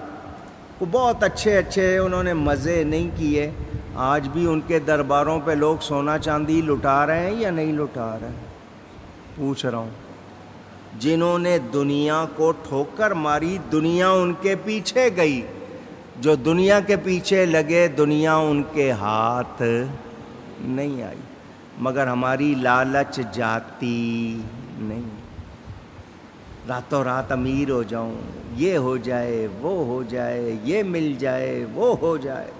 S1: وہ بہت اچھے انہوں نے مزے نہیں کیے، آج بھی ان کے درباروں پہ لوگ سونا چاندی لٹا رہے ہیں یا نہیں لٹا رہے ہیں؟ پوچھ رہا ہوں۔ جنہوں نے دنیا کو ٹھوکر ماری، دنیا ان کے پیچھے گئی، جو دنیا کے پیچھے لگے دنیا ان کے ہاتھ نہیں آئی، مگر ہماری لالچ جاتی نہیں۔ راتوں رات امیر ہو جاؤں، یہ ہو جائے، وہ ہو جائے، یہ مل جائے، وہ ہو جائے،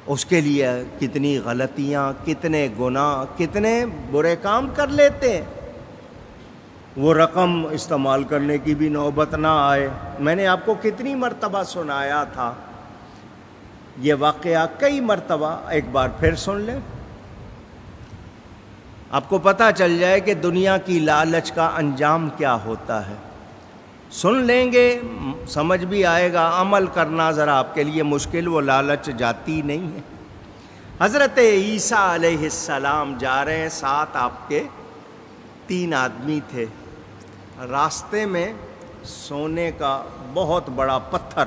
S1: اس کے لیے کتنی غلطیاں، کتنے گناہ، کتنے برے کام کر لیتے ہیں۔ وہ رقم استعمال کرنے کی بھی نوبت نہ آئے۔ میں نے آپ کو کتنی مرتبہ سنایا تھا یہ واقعہ، کئی مرتبہ، ایک بار پھر سن لیں، آپ کو پتہ چل جائے کہ دنیا کی لالچ کا انجام کیا ہوتا ہے۔ سن لیں گے، سمجھ بھی آئے گا، عمل کرنا ذرا آپ کے لیے مشکل، وہ لالچ جاتی نہیں ہے۔ حضرت عیسیٰ علیہ السلام جا رہے ہیں، ساتھ آپ کے 3 آدمی تھے، راستے میں سونے کا بہت بڑا پتھر،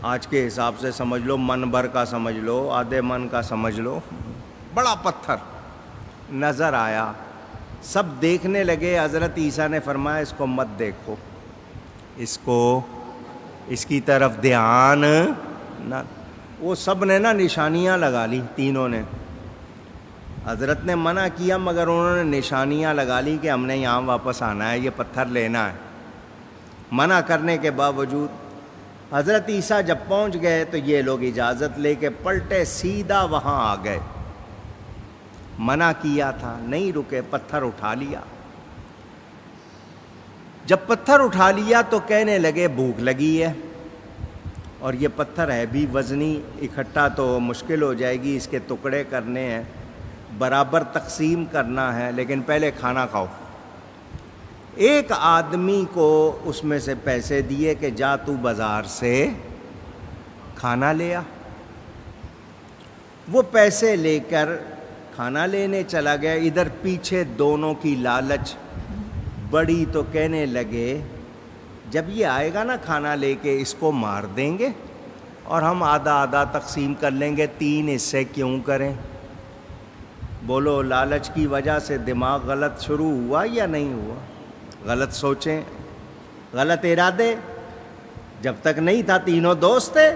S1: آج کے حساب سے سمجھ لو من بھر کا سمجھ لو، آدھے من کا سمجھ لو، بڑا پتھر نظر آیا، سب دیکھنے لگے۔ حضرت عیسیٰ نے فرمایا اس کو مت دیکھو، اس کی طرف دھیان نہ۔ وہ سب نے نشانیاں لگا لی، تینوں نے، حضرت نے منع کیا مگر انہوں نے نشانیاں لگا لی کہ ہم نے یہاں واپس آنا ہے، یہ پتھر لینا ہے۔ منع کرنے کے باوجود حضرت عیسیٰ جب پہنچ گئے تو یہ لوگ اجازت لے کے پلٹے، سیدھا وہاں آ گئے۔ منع کیا تھا، نہیں رکے، پتھر اٹھا لیا۔ جب پتھر اٹھا لیا تو کہنے لگے بھوک لگی ہے، اور یہ پتھر ہے بھی وزنی، اکٹھا تو مشکل ہو جائے گی، اس کے ٹکڑے کرنے ہیں، برابر تقسیم کرنا ہے، لیکن پہلے کھانا کھاؤ۔ ایک آدمی کو اس میں سے پیسے دیے کہ جا تو بازار سے کھانا لے آ۔ وہ پیسے لے کر کھانا لینے چلا گیا، ادھر پیچھے دونوں کی لالچ بڑی، تو کہنے لگے جب یہ آئے گا نا کھانا لے کے، اس کو مار دیں گے اور ہم آدھا آدھا تقسیم کر لیں گے، 3 حصے کیوں کریں؟ بولو لالچ کی وجہ سے دماغ غلط شروع ہوا یا نہیں ہوا؟ غلط سوچیں، غلط ارادے، جب تک نہیں تھا تینوں دوست تھے،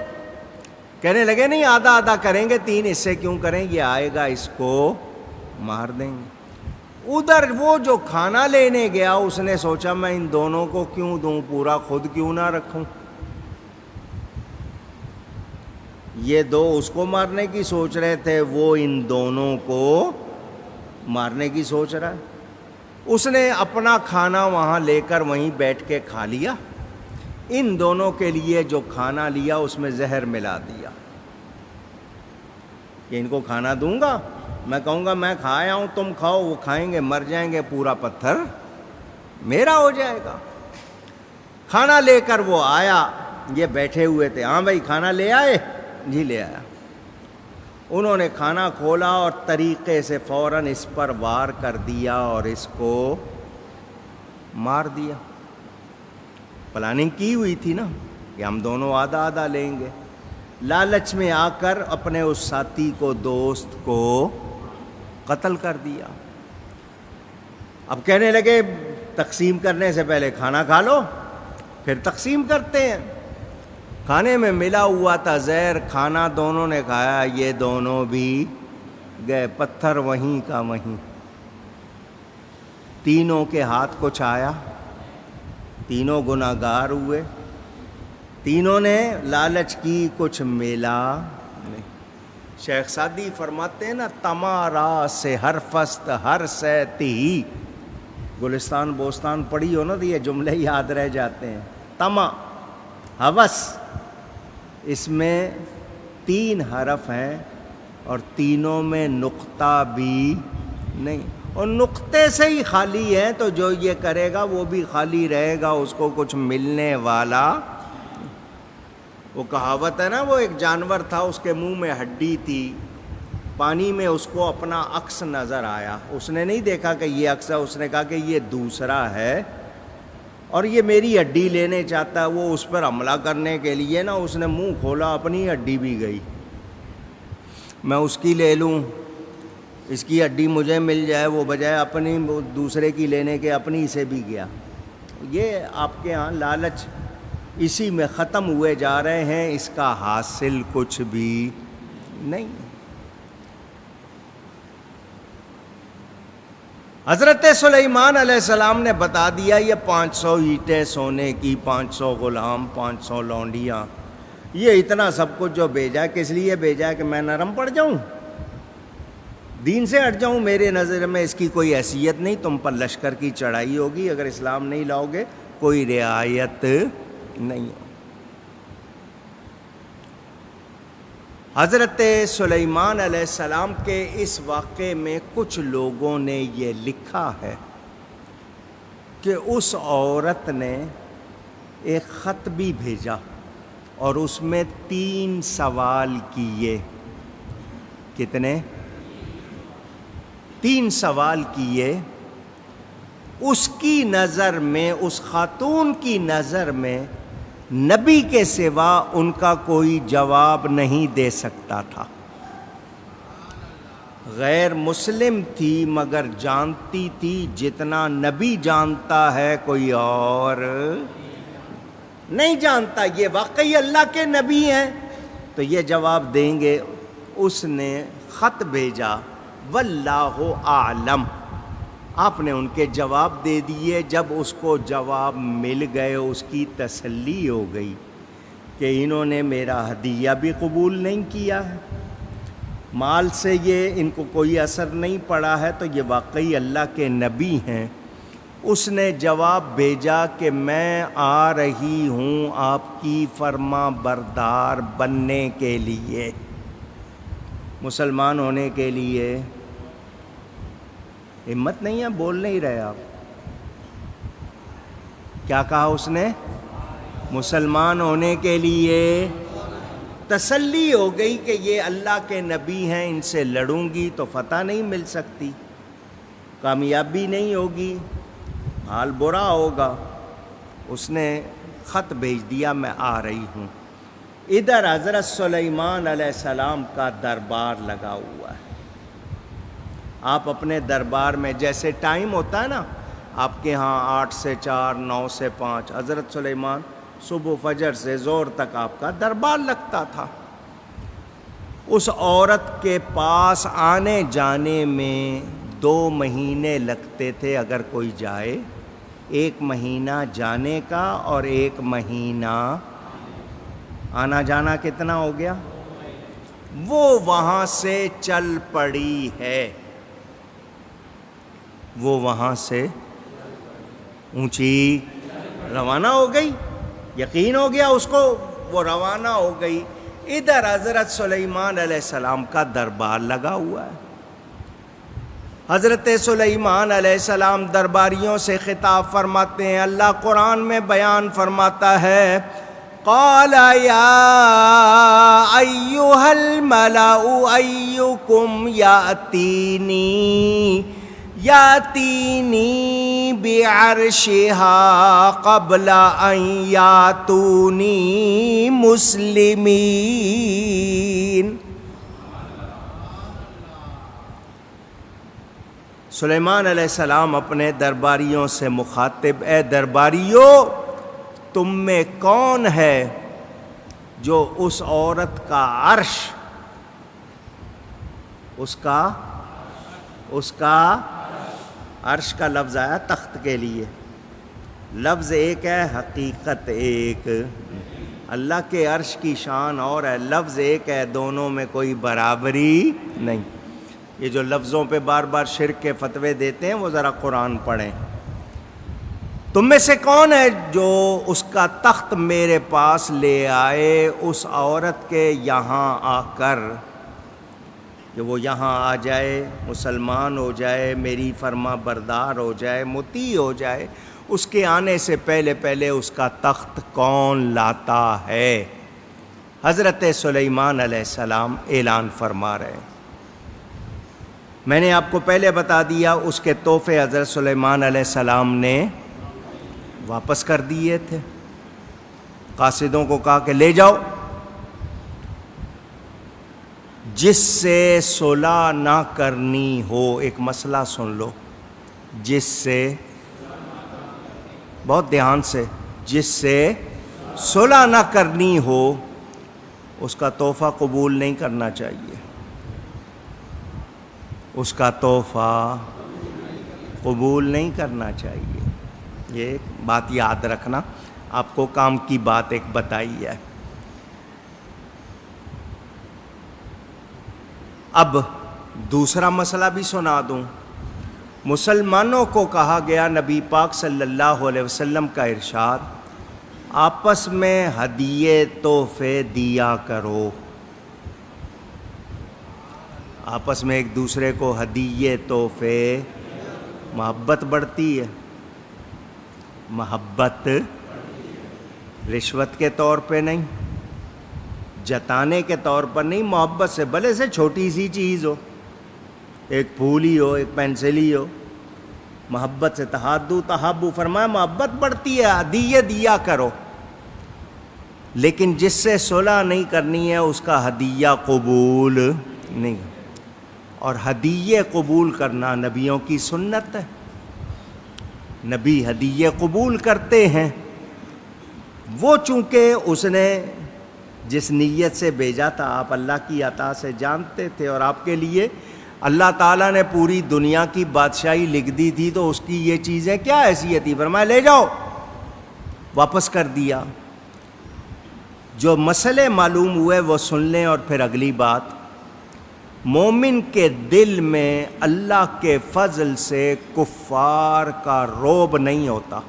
S1: کہنے لگے نہیں آدھا آدھا کریں گے، 3 حصے کیوں کریں، یہ آئے گا اس کو مار دیں گے۔ ادھر وہ جو کھانا لینے گیا اس نے سوچا میں ان دونوں کو کیوں دوں، پورا خود کیوں نہ رکھوں۔ یہ 2 اس کو مارنے کی سوچ رہے تھے، وہ ان دونوں کو مارنے کی سوچ رہا ہے۔ اس نے اپنا کھانا وہاں لے کر وہیں بیٹھ کے کھا لیا، ان دونوں کے لیے جو کھانا لیا اس میں زہر ملا دیا کہ ان کو کھانا دوں گا، میں کہوں گا میں کھایا ہوں تم کھاؤ، وہ کھائیں گے مر جائیں گے، پورا پتھر میرا ہو جائے گا۔ کھانا لے کر وہ آیا، یہ بیٹھے ہوئے تھے، ہاں بھائی کھانا لے آئے؟ جی لے آیا۔ انہوں نے کھانا کھولا اور طریقے سے فوراً اس پر وار کر دیا اور اس کو مار دیا۔ پلاننگ کی ہوئی تھی نا کہ ہم دونوں آدھا آدھا لیں گے، لالچ میں آ کر اپنے اس ساتھی کو، دوست کو قتل کر دیا۔ اب کہنے لگے تقسیم کرنے سے پہلے کھانا کھا لو پھر تقسیم کرتے ہیں۔ کھانے میں ملا ہوا تھا زہر، کھانا دونوں نے کھایا، یہ دونوں بھی گئے، پتھر وہیں کا وہیں۔ تینوں کے ہاتھ کچھ آیا، تینوں گناہگار ہوئے، تینوں نے لالچ کی، کچھ ملا نہیں۔ شیخ سعدی فرماتے ہیں نا، تمارا سے ہر فست ہر سیتی، گلستان بوستان پڑھی ہو نا تو یہ جملے یاد رہ جاتے ہیں۔ تما ہوس، اس میں 3 حرف ہیں اور تینوں میں نقطہ بھی نہیں، اور نقطے سے ہی خالی ہے، تو جو یہ کرے گا وہ بھی خالی رہے گا، اس کو کچھ ملنے والا۔ وہ کہاوت ہے نا، وہ ایک جانور تھا، اس کے منہ میں ہڈی تھی، پانی میں اس کو اپنا عکس نظر آیا، اس نے نہیں دیکھا کہ یہ عکس ہے، اس نے کہا کہ یہ دوسرا ہے اور یہ میری ہڈی لینے چاہتا ہے۔ وہ اس پر حملہ کرنے کے لیے نا اس نے منہ کھولا، اپنی ہڈی بھی گئی، میں اس کی لے لوں، اس کی ہڈی مجھے مل جائے، وہ بجائے اپنی دوسرے کی لینے کے اپنی سے بھی گیا۔ یہ آپ کے ہاں لالچ اسی میں ختم ہوئے جا رہے ہیں، اس کا حاصل کچھ بھی نہیں۔ حضرت سلیمان علیہ السلام نے بتا دیا یہ 500 اینٹیں سونے کی، 500 غلام، 500 لونڈیاں، یہ اتنا سب کچھ جو بھیجا کس لیے بھیجا کہ میں نرم پڑ جاؤں، دین سے ہٹ جاؤں؟ میرے نظر میں اس کی کوئی حیثیت نہیں، تم پر لشکر کی چڑھائی ہوگی، اگر اسلام نہیں لاؤ گے کوئی رعایت نہیں۔ حضرت سلیمان علیہ السلام کے اس واقعے میں کچھ لوگوں نے یہ لکھا ہے کہ اس عورت نے ایک خط بھی بھیجا اور اس میں 3 سوال کیے۔ کتنے؟ 3 سوال کیے۔ اس کی نظر میں، اس خاتون کی نظر میں نبی کے سوا ان کا کوئی جواب نہیں دے سکتا تھا۔ غیر مسلم تھی مگر جانتی تھی جتنا نبی جانتا ہے کوئی اور نہیں جانتا، یہ واقعی اللہ کے نبی ہیں تو یہ جواب دیں گے۔ اس نے خط بھیجا، واللہ اعلم، آپ نے ان کے جواب دے دیے۔ جب اس کو جواب مل گئے اس کی تسلی ہو گئی کہ انہوں نے میرا ہدیہ بھی قبول نہیں کیا ہے، مال سے یہ ان کو کوئی اثر نہیں پڑا ہے، تو یہ واقعی اللہ کے نبی ہیں۔ اس نے جواب بھیجا کہ میں آ رہی ہوں آپ کی فرما بردار بننے کے لیے، مسلمان ہونے کے لیے۔ ہمت نہیں ہے، بول نہیں رہے آپ۔ کیا کہا اس نے؟ مسلمان ہونے کے لیے تسلی ہو گئی کہ یہ اللہ کے نبی ہیں، ان سے لڑوں گی تو فتح نہیں مل سکتی، کامیابی نہیں ہوگی، حال برا ہوگا۔ اس نے خط بھیج دیا میں آ رہی ہوں۔ ادھر حضرت سلیمان علیہ السلام کا دربار لگا ہوا ہے۔ آپ اپنے دربار میں جیسے ٹائم ہوتا ہے نا، آپ کے ہاں 8 سے 4، 9 سے 5، حضرت سلیمان صبح فجر سے زور تک آپ کا دربار لگتا تھا۔ اس عورت کے پاس آنے جانے میں 2 مہینے لگتے تھے اگر کوئی جائے، 1 مہینہ جانے کا اور 1 مہینہ آنا جانا۔ کتنا ہو گیا؟ وہ وہاں سے چل پڑی ہے، وہ وہاں سے اونچی روانہ ہو گئی، یقین ہو گیا اس کو، وہ روانہ ہو گئی۔ ادھر حضرت سلیمان علیہ السلام کا دربار لگا ہوا ہے۔ حضرت سلیمان علیہ السلام درباریوں سے خطاب فرماتے ہیں۔ اللہ قرآن میں بیان فرماتا ہے، قال یا ایھا الملأ ایکم یاتینی بعرشہا قبل ان یاتونی مسلمین۔ سلیمان علیہ السلام اپنے درباریوں سے مخاطب، اے درباریوں، تم میں کون ہے جو اس عورت کا عرش، اس کا عرش کا لفظ آیا تخت کے لیے، لفظ ایک ہے حقیقت ایک، اللہ کے عرش کی شان اور ہے، لفظ ایک ہے، دونوں میں کوئی برابری نہیں۔ یہ جو لفظوں پہ بار بار شرک کے فتوے دیتے ہیں وہ ذرا قرآن پڑھیں۔ تم میں سے کون ہے جو اس کا تخت میرے پاس لے آئے اس عورت کے یہاں آ کر، کہ وہ یہاں آ جائے، مسلمان ہو جائے، میری فرما بردار ہو جائے، مطیع ہو جائے، اس کے آنے سے پہلے پہلے اس کا تخت کون لاتا ہے؟ حضرت سلیمان علیہ السلام اعلان فرما رہے ہیں۔ میں نے آپ کو پہلے بتا دیا اس کے تحفے حضرت سلیمان علیہ السلام نے واپس کر دیے تھے۔ قاصدوں کو کہا کہ لے جاؤ، جس سے صلح نہ کرنی ہو، ایک مسئلہ سن لو، جس سے، بہت دھیان سے، جس سے صلح نہ کرنی ہو اس کا تحفہ قبول نہیں کرنا چاہیے، اس کا تحفہ قبول نہیں کرنا چاہیے۔ یہ بات یاد رکھنا، آپ کو کام کی بات ایک بتائی ہے۔ اب دوسرا مسئلہ بھی سنا دوں۔ مسلمانوں کو کہا گیا، نبی پاک صلی اللہ علیہ وسلم کا ارشاد، آپس میں ہدیے تحفے دیا کرو، آپس میں ایک دوسرے کو ہدیے تحفے، محبت بڑھتی ہے، محبت رشوت کے طور پہ نہیں، جتانے کے طور پر نہیں، محبت سے، بھلے سے چھوٹی سی چیز ہو، ایک پھول ہی ہو، ایک پینسل ہی ہو، محبت سے، تحادو تحابو فرمایا، محبت بڑھتی ہے، ہدیے دیا کرو، لیکن جس سے صلح نہیں کرنی ہے اس کا ہدیہ قبول نہیں۔ اور ہدیے قبول کرنا نبیوں کی سنت ہے، نبی ہدیے قبول کرتے ہیں۔ وہ چونکہ اس نے جس نیت سے بھیجا تھا آپ اللہ کی عطا سے جانتے تھے، اور آپ کے لیے اللہ تعالیٰ نے پوری دنیا کی بادشاہی لکھ دی تھی، تو اس کی یہ چیزیں کیا حیثیت تھی؟ فرمایا لے جاؤ، واپس کر دیا۔ جو مسئلے معلوم ہوئے وہ سن لیں، اور پھر اگلی بات، مومن کے دل میں اللہ کے فضل سے کفار کا رعب نہیں ہوتا،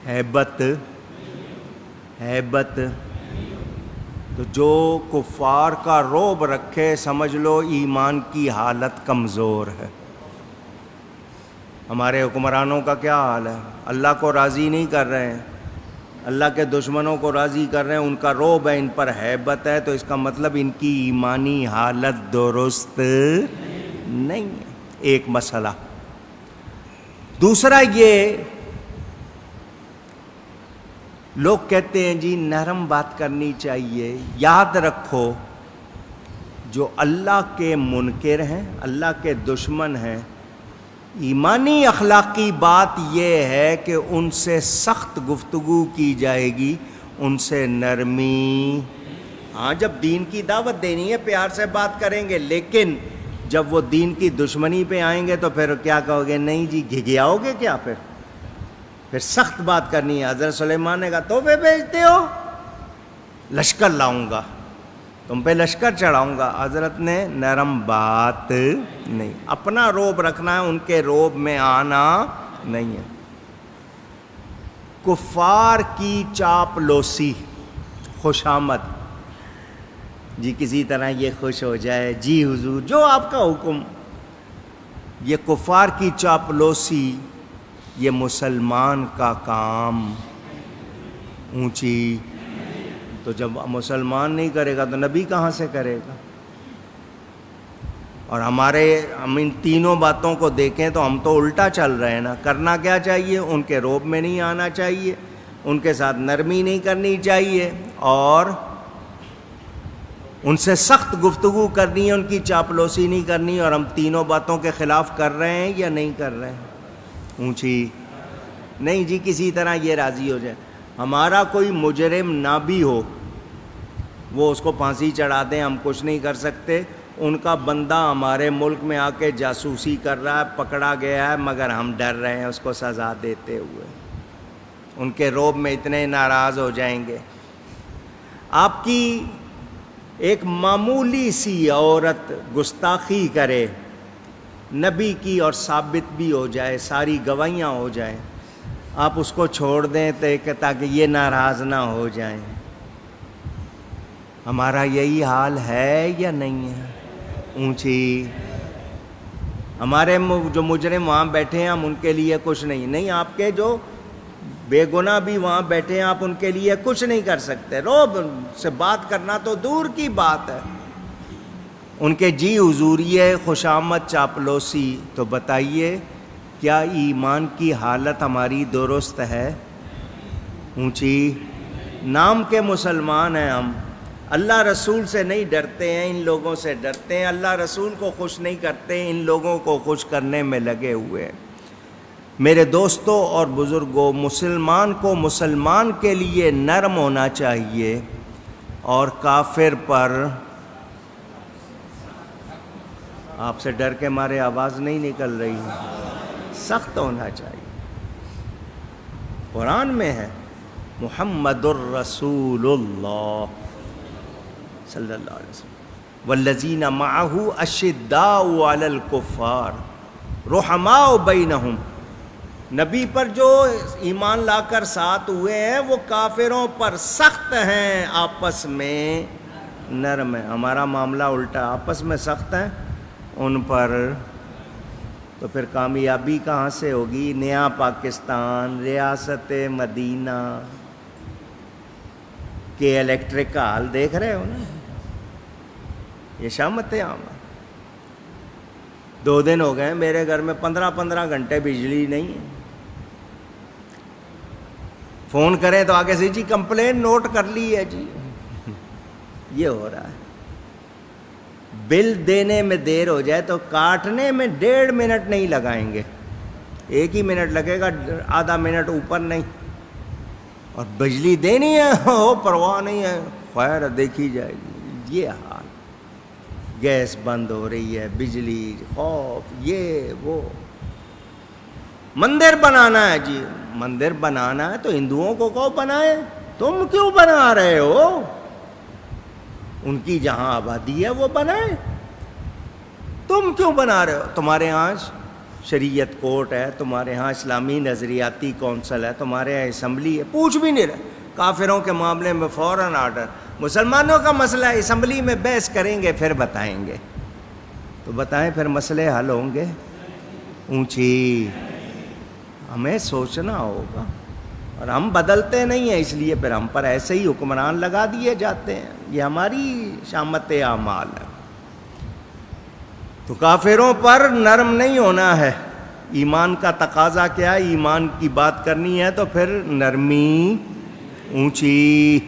S1: ہیبت، تو جو کفار کا رعب رکھے سمجھ لو ایمان کی حالت کمزور ہے۔ ہمارے حکمرانوں کا کیا حال ہے؟ اللہ کو راضی نہیں کر رہے ہیں، اللہ کے دشمنوں کو راضی کر رہے ہیں، ان کا رعب ہے، ان پر ہیبت ہے، تو اس کا مطلب ان کی ایمانی حالت درست نہیں ہے. ایک مسئلہ. دوسرا یہ لوگ کہتے ہیں جی نرم بات کرنی چاہیے. یاد رکھو جو اللہ کے منکر ہیں، اللہ کے دشمن ہیں، ایمانی اخلاقی بات یہ ہے کہ ان سے سخت گفتگو کی جائے گی، ان سے نرمی. ہاں جب دین کی دعوت دینی ہے پیار سے بات کریں گے، لیکن جب وہ دین کی دشمنی پہ آئیں گے تو پھر کیا کہو گے؟ نہیں جی گھگیاؤ گے کیا؟ پھر سخت بات کرنی ہے. حضرت سلیمان نے کہا تحفے بھیجتے ہو، لشکر لاؤں گا، تم پہ لشکر چڑھاؤں گا. حضرت نے نرم بات نہیں، اپنا روب رکھنا ہے، ان کے روب میں آنا نہیں ہے. کفار کی چاپلوسی، خوشامد، جی کسی طرح یہ خوش ہو جائے، جی حضور جو آپ کا حکم. یہ کفار کی چاپلوسی یہ مسلمان کا کام. اونچی تو جب مسلمان نہیں کرے گا تو نبی کہاں سے کرے گا؟ اور ہم ان تینوں باتوں کو دیکھیں تو ہم تو الٹا چل رہے ہیں نا. کرنا کیا چاہیے؟ ان کے روب میں نہیں آنا چاہیے، ان کے ساتھ نرمی نہیں کرنی چاہیے، اور ان سے سخت گفتگو کرنی ہے، ان کی چاپلوسی نہیں کرنی. اور ہم تینوں باتوں کے خلاف کر رہے ہیں یا نہیں کر رہے ہیں؟ اونچی نہیں جی کسی طرح یہ راضی ہو جائے. ہمارا کوئی مجرم نہ بھی ہو، وہ اس کو پھانسی چڑھا دیں، ہم کچھ نہیں کر سکتے. ان کا بندہ ہمارے ملک میں آ کے جاسوسی کر رہا ہے، پکڑا گیا ہے، مگر ہم ڈر رہے ہیں اس کو سزا دیتے ہوئے. ان کے رعب میں اتنے ناراض ہو جائیں گے. آپ کی ایک معمولی سی عورت گستاخی کرے نبی کی اور ثابت بھی ہو جائے، ساری گواہیاں ہو جائیں، آپ اس کو چھوڑ دیں تاکہ یہ ناراض نہ ہو جائیں. ہمارا یہی حال ہے یا نہیں ہے؟ اونچی ہمارے جو مجرم وہاں بیٹھے ہیں ہم ان کے لیے کچھ نہیں. آپ کے جو بے گناہ بھی وہاں بیٹھے ہیں آپ ان کے لیے کچھ نہیں کر سکتے. رعب سے بات کرنا تو دور کی بات ہے. ان کے جی حضوریے، خوشامد، چاپلوسی. تو بتائیے کیا ایمان کی حالت ہماری درست ہے؟ اونچی نام کے مسلمان ہیں ہم، اللہ رسول سے نہیں ڈرتے ہیں، ان لوگوں سے ڈرتے ہیں. اللہ رسول کو خوش نہیں کرتے، ان لوگوں کو خوش کرنے میں لگے ہوئے ہیں. میرے دوستوں اور بزرگوں، مسلمان کو مسلمان کے لیے نرم ہونا چاہیے، اور کافر پر آپ سے ڈر کے مارے آواز نہیں نکل رہی ہے، سخت ہونا چاہیے. قرآن میں ہے محمد الرسول اللہ صلی اللہ علیہ وسلم والذین معہ اشداء علی الکفار رحماء بینہم. نبی پر جو ایمان لا کر ساتھ ہوئے ہیں وہ کافروں پر سخت ہیں، آپس میں نرم ہیں. ہمارا معاملہ الٹا، آپس میں سخت ہیں، ان پر. تو پھر کامیابی کہاں سے ہوگی؟ نیا پاکستان، ریاست مدینہ کے الیکٹرک کا حال دیکھ رہے ہو نا، یہ شامت عام. 2 دن ہو گئے میرے گھر میں 15 گھنٹے بجلی نہیں ہے. فون کریں تو آگے سے جی کمپلین نوٹ کر لی ہے جی. یہ ہو رہا ہے. بل دینے میں دیر ہو جائے تو کاٹنے میں 1.5 منٹ نہیں لگائیں گے، 1 ہی منٹ لگے گا، آدھا منٹ اوپر نہیں. اور بجلی دینی ہے ہو پرواہ نہیں ہے، خیر دیکھی جائے گی. یہ حال، گیس بند ہو رہی ہے، بجلی، خوف، یہ وہ. مندر بنانا ہے جی، مندر بنانا ہے تو ہندوؤں کو کہو بنائے، تم کیوں بنا رہے ہو؟ ان کی جہاں آبادی ہے وہ بنائے، تم کیوں بنا رہے ہو؟ تمہارے ہاں شریعت کورٹ ہے، تمہارے ہاں اسلامی نظریاتی کونسل ہے، تمہارے ہاں اسمبلی ہے، پوچھ بھی نہیں رہے. کافروں کے معاملے میں فوراً آرڈر. مسلمانوں کا مسئلہ اسمبلی میں بحث کریں گے پھر بتائیں گے. تو بتائیں پھر مسئلے حل ہوں گے؟ اونچی ہمیں سوچنا ہوگا. اور ہم بدلتے نہیں ہیں، اس لیے پھر ہم پر ایسے ہی حکمران لگا دیے جاتے ہیں. یہ ہماری شامت اعمال ہے. تو کافروں پر نرم نہیں ہونا ہے. ایمان کا تقاضا کیا ہے؟ ایمان کی بات کرنی ہے تو پھر نرمی، اونچی.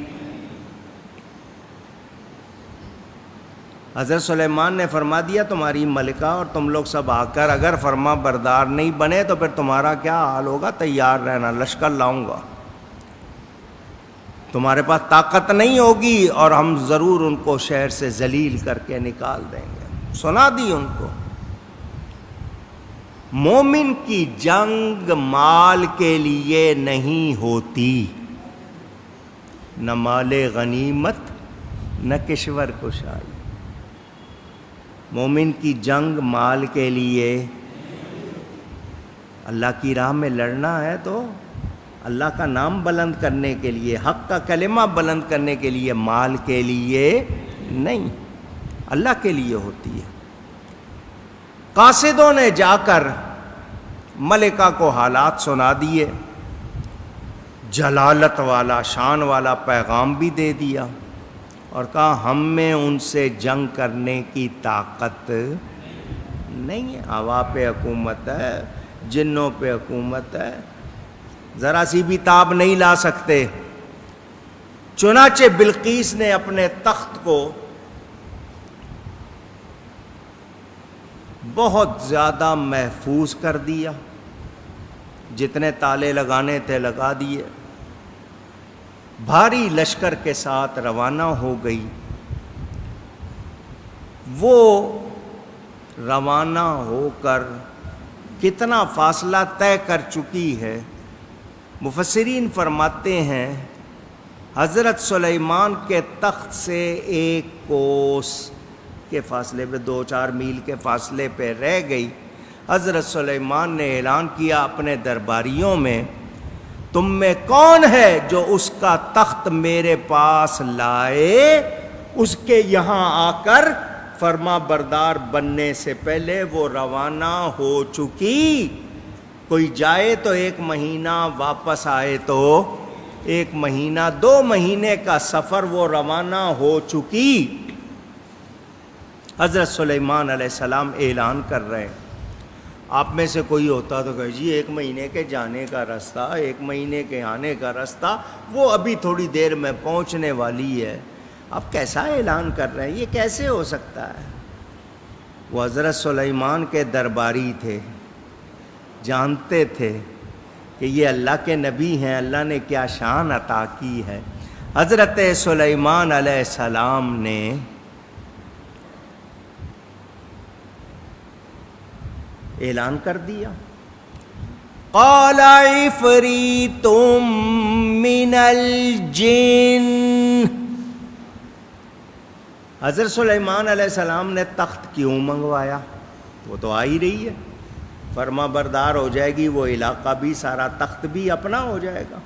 S1: حضرت سلیمان نے فرما دیا تمہاری ملکہ اور تم لوگ سب آ کر اگر فرما بردار نہیں بنے تو پھر تمہارا کیا حال ہوگا؟ تیار رہنا، لشکر لاؤں گا. تمہارے پاس طاقت نہیں ہوگی اور ہم ضرور ان کو شہر سے ذلیل کر کے نکال دیں گے. سنا دی ان کو. مومن کی جنگ مال کے لیے نہیں ہوتی، نہ مال غنیمت نہ کشور کشائی. مومن کی جنگ مال کے لیے، اللہ کی راہ میں لڑنا ہے تو اللہ کا نام بلند کرنے کے لیے، حق کا کلمہ بلند کرنے کے لیے، مال کے لیے نہیں، اللہ کے لیے ہوتی ہے. قاصدوں نے جا کر ملکہ کو حالات سنا دیے، جلالت والا، شان والا پیغام بھی دے دیا اور کہا ہم میں ان سے جنگ کرنے کی طاقت نہیں ہے. ہوا پہ حکومت ہے، جنوں پہ حکومت ہے، ذرا سی بھی تاب نہیں لا سکتے. چنانچہ بلقیس نے اپنے تخت کو بہت زیادہ محفوظ کر دیا، جتنے تالے لگانے تھے لگا دیے. بھاری لشکر کے ساتھ روانہ ہو گئی. وہ روانہ ہو کر کتنا فاصلہ طے کر چکی ہے، مفسرین فرماتے ہیں حضرت سلیمان کے تخت سے 1 کوس کے فاصلے پہ، 2-4 میل کے فاصلے پہ رہ گئی. حضرت سلیمان نے اعلان کیا اپنے درباریوں میں، تم میں کون ہے جو اس کا تخت میرے پاس لائے؟ اس کے یہاں آ کر فرما بردار بننے سے پہلے وہ روانہ ہو چکی. کوئی جائے تو 1 مہینہ، واپس آئے تو 1 مہینہ، 2 مہینے کا سفر وہ روانہ ہو چکی. حضرت سلیمان علیہ السلام اعلان کر رہے ہیں. آپ میں سے کوئی ہوتا تو کہے جی 1 مہینے کے جانے کا راستہ، 1 مہینے کے آنے کا راستہ، وہ ابھی تھوڑی دیر میں پہنچنے والی ہے. آپ کیسا اعلان کر رہے ہیں؟ یہ کیسے ہو سکتا ہے؟ وہ حضرت سلیمان کے درباری تھے، جانتے تھے کہ یہ اللہ کے نبی ہیں، اللہ نے کیا شان عطا کی ہے. حضرت سلیمان علیہ السلام نے اعلان کر دیا، قال عفریت من الجن. حضرت سلیمان علیہ السلام نے تخت کیوں منگوایا؟ وہ تو آ ہی رہی ہے، فرما بردار ہو جائے گی، وہ علاقہ بھی، سارا تخت بھی اپنا ہو جائے گا.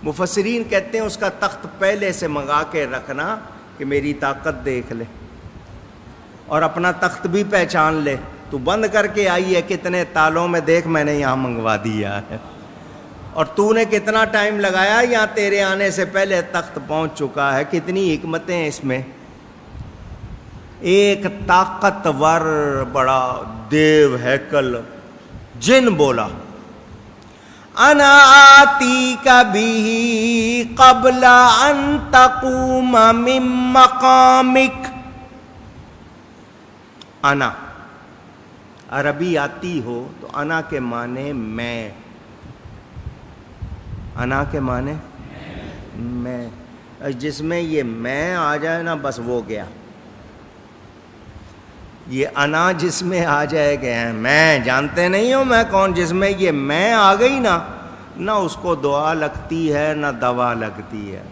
S1: مفسرین کہتے ہیں اس کا تخت پہلے سے منگا کے رکھنا کہ میری طاقت دیکھ لے اور اپنا تخت بھی پہچان لے. تو بند کر کے آئی ہے کتنے تالوں میں، دیکھ میں نے یہاں منگوا دیا ہے، اور تو نے کتنا ٹائم لگایا، یہاں تیرے آنے سے پہلے تخت پہنچ چکا ہے. کتنی حکمتیں ہیں اس میں. ایک طاقتور بڑا دیو ہیکل جن بولا، انا آتیک بھی قبل ان تقوم من مقامک. انا عربی آتی ہو تو انا کے معنی میں، انا کے معنی میں، جس میں یہ میں آ جائے نا بس وہ گیا. یہ انا جس میں آ جائے گا، میں جانتے نہیں ہو میں کون، جس میں یہ میں آ گئی نا، نہ اس کو دعا لگتی ہے نہ دوا لگتی ہے،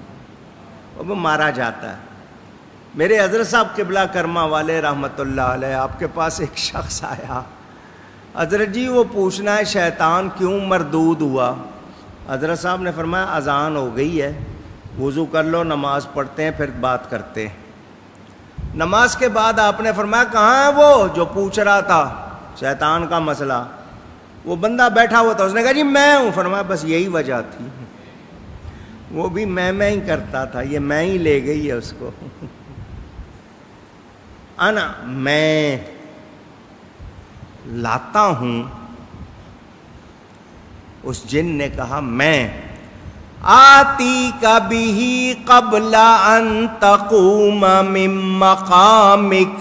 S1: وہ مارا جاتا ہے. میرے حضرت صاحب قبلہ کرما والے رحمۃ اللہ علیہ، آپ کے پاس ایک شخص آیا، حضرت جی وہ پوچھنا ہے شیطان کیوں مردود ہوا. حضرت صاحب نے فرمایا اذان ہو گئی ہے، وضو کر لو، نماز پڑھتے ہیں، پھر بات کرتے ہیں. نماز کے بعد آپ نے فرمایا کہاں ہے وہ جو پوچھ رہا تھا شیطان کا مسئلہ؟ وہ بندہ بیٹھا ہوا تھا، اس نے کہا جی میں ہوں. فرمایا بس یہی وجہ تھی. وہ بھی میں ہی کرتا تھا، یہ میں ہی لے گئی ہے اس کو. انا میں لاتا ہوں. اس جن نے کہا میں آتی کبھی قبل ان تقوم من مقامک،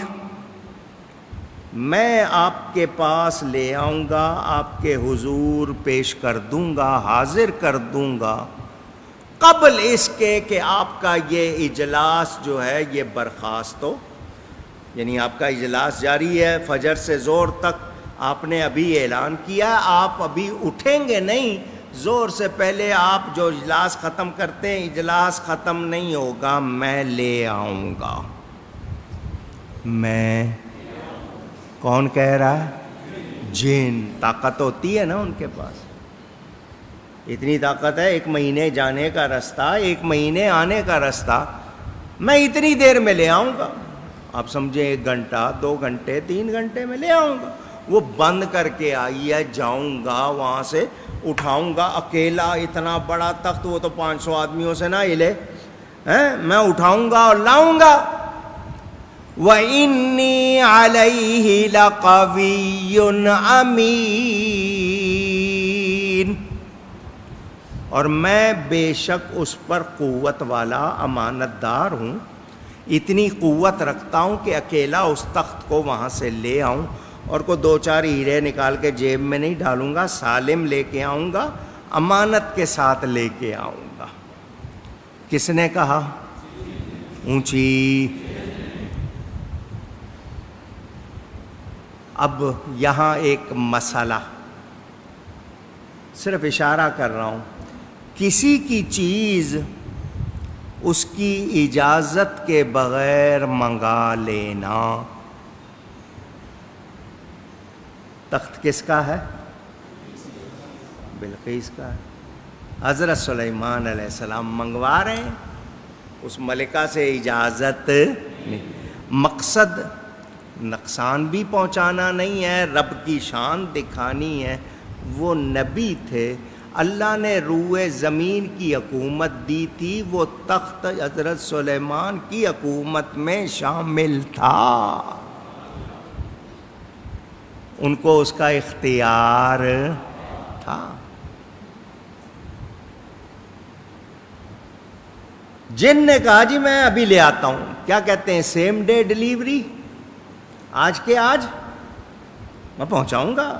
S1: میں آپ کے پاس لے آؤں گا، آپ کے حضور پیش کر دوں گا، حاضر کر دوں گا، قبل اس کے کہ آپ کا یہ اجلاس جو ہے یہ برخاست ہو. یعنی آپ کا اجلاس جاری ہے فجر سے زور تک، آپ نے ابھی اعلان کیا، آپ ابھی اٹھیں گے نہیں، زور سے پہلے آپ جو اجلاس ختم کرتے ہیں اجلاس ختم نہیں ہوگا، میں لے آؤں گا. میں کون کہہ رہا ہے؟ جن. طاقت ہوتی ہے نا ان کے پاس، اتنی طاقت ہے. 1 مہینے جانے کا رستہ، 1 مہینے آنے کا رستہ میں اتنی دیر میں لے آؤں گا. آپ سمجھیں 1 گھنٹہ 2 گھنٹے 3 گھنٹے میں لے آؤں گا. وہ بند کر کے آئی ہے، جاؤں گا وہاں سے اٹھاؤں گا اکیلا، اتنا بڑا تخت وہ تو 500 آدمیوں سے نہ ہلے، میں اٹھاؤں گا اور لاؤں گا. وَإِنِّي عَلَيْهِ لَقَوِيٌّ أَمِينٌ، اور میں بے شک اس پر قوت والا امانت دار ہوں، اتنی قوت رکھتا ہوں کہ اکیلا اس تخت کو وہاں سے لے آؤں اور کو 2-4 ہیرے نکال کے جیب میں نہیں ڈالوں گا، سالم لے کے آؤں گا، امانت کے ساتھ لے کے آؤں گا. کس نے کہا؟ اونچی. اب یہاں ایک مسئلہ صرف اشارہ کر رہا ہوں، کسی کی چیز اس کی اجازت کے بغیر منگا لینا. تخت کس کا ہے؟ بلقیس کا ہے. حضرت سلیمان علیہ السلام منگوا رہے ہیں، اس ملکہ سے اجازت نہیں. مقصد نقصان بھی پہنچانا نہیں ہے، رب کی شان دکھانی ہے. وہ نبی تھے، اللہ نے روئے زمین کی حکومت دی تھی، وہ تخت حضرت سلیمان کی حکومت میں شامل تھا، ان کو اس کا اختیار تھا. جن نے کہا جی میں ابھی لے آتا ہوں، کیا کہتے ہیں سیم ڈے ڈیلیوری، آج کے آج میں پہنچاؤں گا،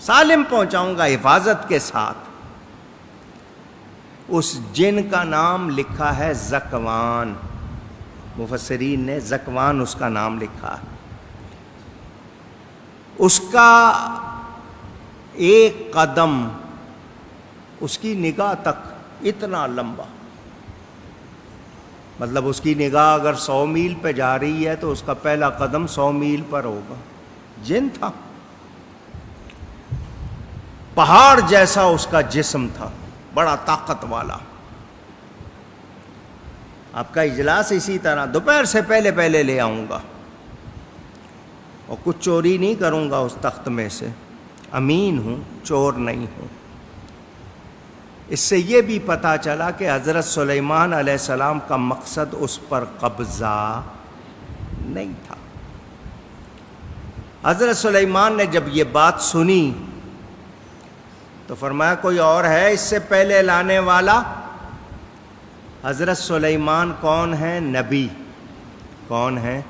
S1: سالم پہنچاؤں گا حفاظت کے ساتھ. اس جن کا نام لکھا ہے زکوان، مفسرین نے زکوان اس کا نام لکھا ہے. اس کا ایک قدم اس کی نگاہ تک اتنا لمبا، مطلب اس کی نگاہ اگر 100 میل پہ جا رہی ہے تو اس کا پہلا قدم 100 میل پر ہوگا. جن تھا، پہاڑ جیسا اس کا جسم تھا، بڑا طاقت والا. آپ کا اجلاس اسی طرح دوپہر سے پہلے پہلے لے آؤں گا اور کچھ چوری نہیں کروں گا اس تخت میں سے، امین ہوں، چور نہیں ہوں. اس سے یہ بھی پتہ چلا کہ حضرت سلیمان علیہ السلام کا مقصد اس پر قبضہ نہیں تھا. حضرت سلیمان نے جب یہ بات سنی تو فرمایا کوئی اور ہے اس سے پہلے لانے والا؟ حضرت سلیمان کون ہیں؟ نبی. کون ہیں؟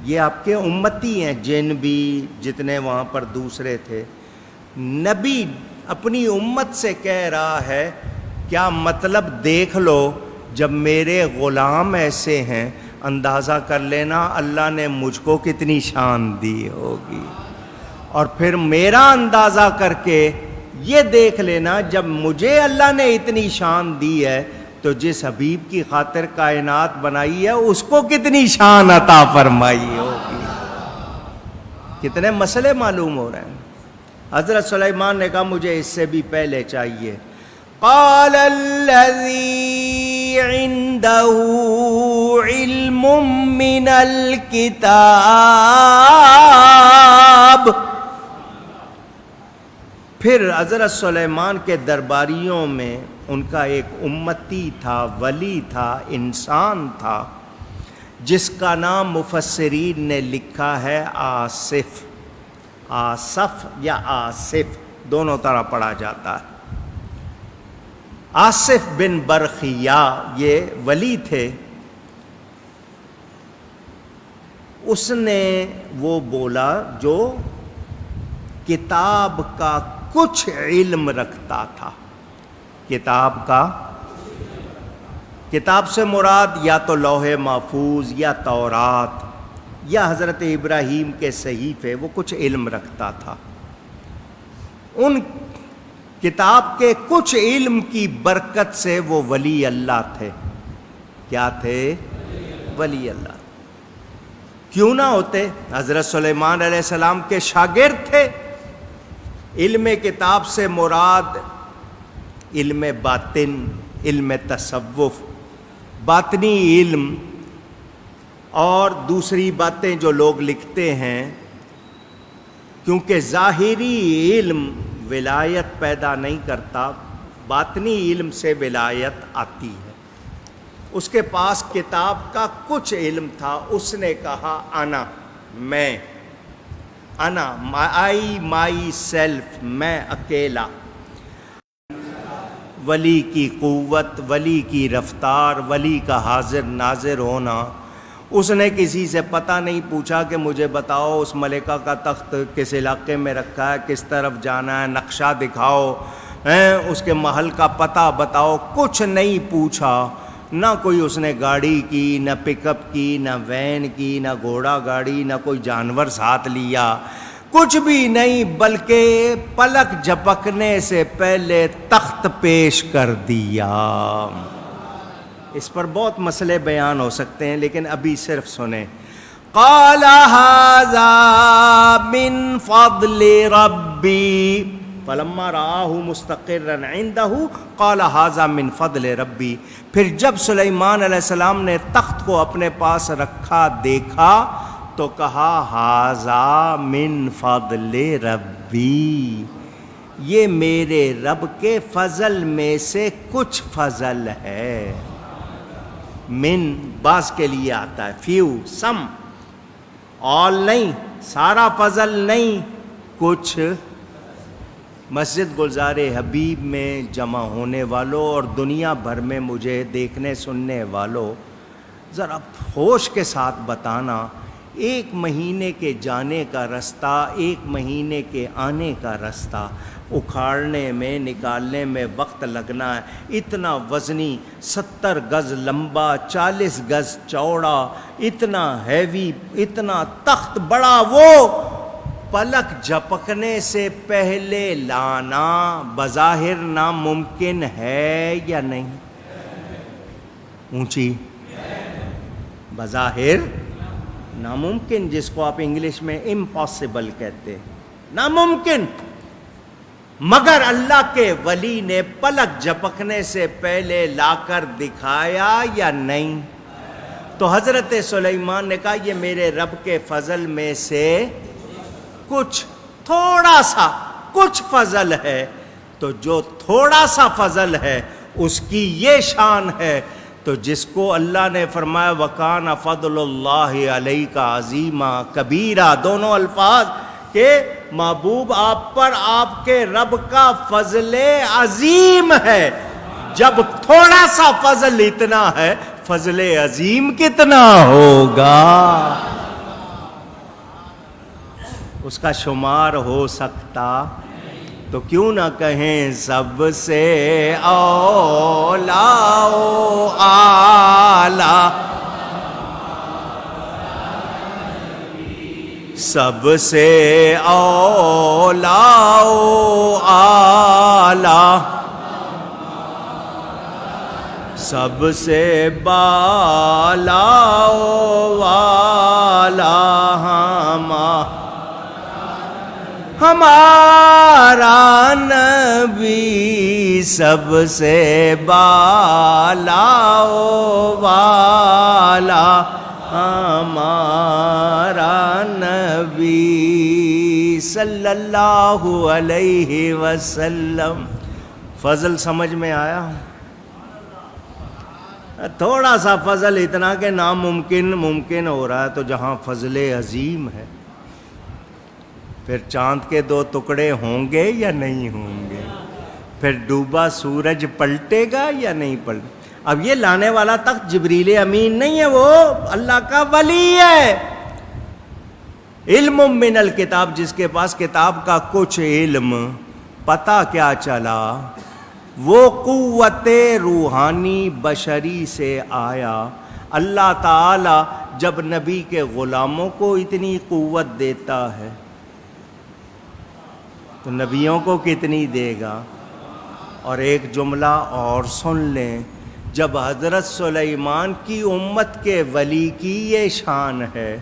S1: یہ آپ کے امتی ہیں، جن بھی جتنے وہاں پر دوسرے تھے. نبی اپنی امت سے کہہ رہا ہے کیا مطلب دیکھ لو، جب میرے غلام ایسے ہیں اندازہ کر لینا اللہ نے مجھ کو کتنی شان دی ہوگی، اور پھر میرا اندازہ کر کے یہ دیکھ لینا جب مجھے اللہ نے اتنی شان دی ہے تو جس حبیب کی خاطر کائنات بنائی ہے اس کو کتنی شان عطا فرمائی ہوگی. کتنے مسئلے معلوم ہو رہے ہیں. حضرت سلیمان نے کہا مجھے اس سے بھی پہلے چاہیے. قال الذی عنده علم من الکتاب، پھر حضرت سلیمان کے درباریوں میں ان کا ایک امتی تھا، ولی تھا، انسان تھا، جس کا نام مفسرین نے لکھا ہے آصف، آصف یا آصف دونوں طرح پڑھا جاتا ہے۔ آصف بن برخیا یہ ولی تھے۔ اس نے وہ بولا جو کتاب کا کچھ علم رکھتا تھا۔ کتاب کا، کتاب سے مراد یا تو لوح محفوظ یا تورات یا حضرت ابراہیم کے صحیفے، وہ کچھ علم رکھتا تھا۔ ان کتاب کے کچھ علم کی برکت سے وہ ولی اللہ تھے۔ کیا تھے؟ ولی اللہ۔ کیوں نہ ہوتے؟ حضرت سلیمان علیہ السلام کے شاگرد تھے۔ علم کتاب سے مراد علم باطن، علم تصوف، باطنی علم، اور دوسری باتیں جو لوگ لکھتے ہیں، کیونکہ ظاہری علم ولایت پیدا نہیں کرتا، باطنی علم سے ولایت آتی ہے۔ اس کے پاس کتاب کا کچھ علم تھا۔ اس نے کہا انا، میں، انا، آئی مائی سیلف، میں اکیلا۔ ولی کی قوت، ولی کی رفتار، ولی کا حاضر ناظر ہونا۔ اس نے کسی سے پتہ نہیں پوچھا کہ مجھے بتاؤ اس ملکہ کا تخت کس علاقے میں رکھا ہے، کس طرف جانا ہے، نقشہ دکھاؤ، اس کے محل کا پتہ بتاؤ، کچھ نہیں پوچھا۔ نہ کوئی اس نے گاڑی کی، نہ پک اپ کی، نہ وین کی، نہ گھوڑا گاڑی، نہ کوئی جانور ساتھ لیا، کچھ بھی نہیں، بلکہ پلک جھپکنے سے پہلے تخت پیش کر دیا۔ اس پر بہت مسئلے بیان ہو سکتے ہیں، لیکن ابھی صرف سنیں۔ قال ھذا من فضل ربی فلما رآہ مستقرا عندہ قال ھذا من فضل ربی۔ پھر جب سلیمان علیہ السلام نے تخت کو اپنے پاس رکھا دیکھا تو کہا ھذا من فضل ربی، یہ میرے رب کے فضل میں سے کچھ فضل ہے۔ من بعض کے لیے آتا ہے، فیو، سم، آل نہیں، سارا فضل نہیں، کچھ۔ مسجد گلزار حبیب میں جمع ہونے والوں اور دنیا بھر میں مجھے دیکھنے سننے والوں، ذرا ہوش کے ساتھ بتانا، 1 مہینے کے جانے کا رستہ، 1 مہینے کے آنے کا رستہ اکھاڑنے میں، نکالنے میں وقت لگنا ہے۔ اتنا وزنی، 70 گز لمبا، 40 گز چوڑا، اتنا ہیوی، اتنا تخت بڑا، وہ پلک جھپکنے سے پہلے لانا بظاہر ناممکن ہے یا نہیں؟ اونچی، بظاہر ناممکن، جس کو آپ انگلش میں امپاسبل کہتے ہیں، ناممکن۔ مگر اللہ کے ولی نے پلک جھپکنے سے پہلے لا کر دکھایا یا نہیں؟ تو حضرت سلیمان نے کہا یہ میرے رب کے فضل میں سے کچھ، تھوڑا سا کچھ فضل ہے۔ تو جو تھوڑا سا فضل ہے اس کی یہ شان ہے، تو جس کو اللہ نے فرمایا وَكَانَ فَضْلُ اللَّهِ عَلَيْكَ عَظِيمًا كَبِيرًا، دونوں الفاظ کہ محبوب آپ پر آپ کے رب کا فضل عظیم ہے۔ جب تھوڑا سا فضل اتنا ہے، فضل عظیم کتنا ہوگا؟ اس کا شمار ہو سکتا؟ تو کیوں نہ کہیں سب سے اولا و اعلیٰ، سب سے اولا و اعلیٰ، سب سے بالا و والا ہمارا نبی، سب سے بالا و والا ہمارا نبی صلی اللہ علیہ وسلم. فضل سمجھ میں آیا؟ تھوڑا سا فضل اتنا کہ ناممکن ممکن ہو رہا ہے، تو جہاں فضل عظیم ہے پھر چاند کے 2 ٹکڑے ہوں گے یا نہیں ہوں گے؟ پھر ڈوبا سورج پلٹے گا یا نہیں پلٹے؟ اب یہ لانے والا تخت جبریل امین نہیں ہے، وہ اللہ کا ولی ہے. علم من الکتاب، جس کے پاس کتاب کا کچھ علم، پتہ کیا چلا؟ وہ قوت روحانی بشری سے آیا. اللہ تعالی جب نبی کے غلاموں کو اتنی قوت دیتا ہے تو نبیوں کو کتنی دے گا؟ اور ایک جملہ اور سن لیں، جب حضرت سلیمان کی امت کے ولی کی یہ شان ہے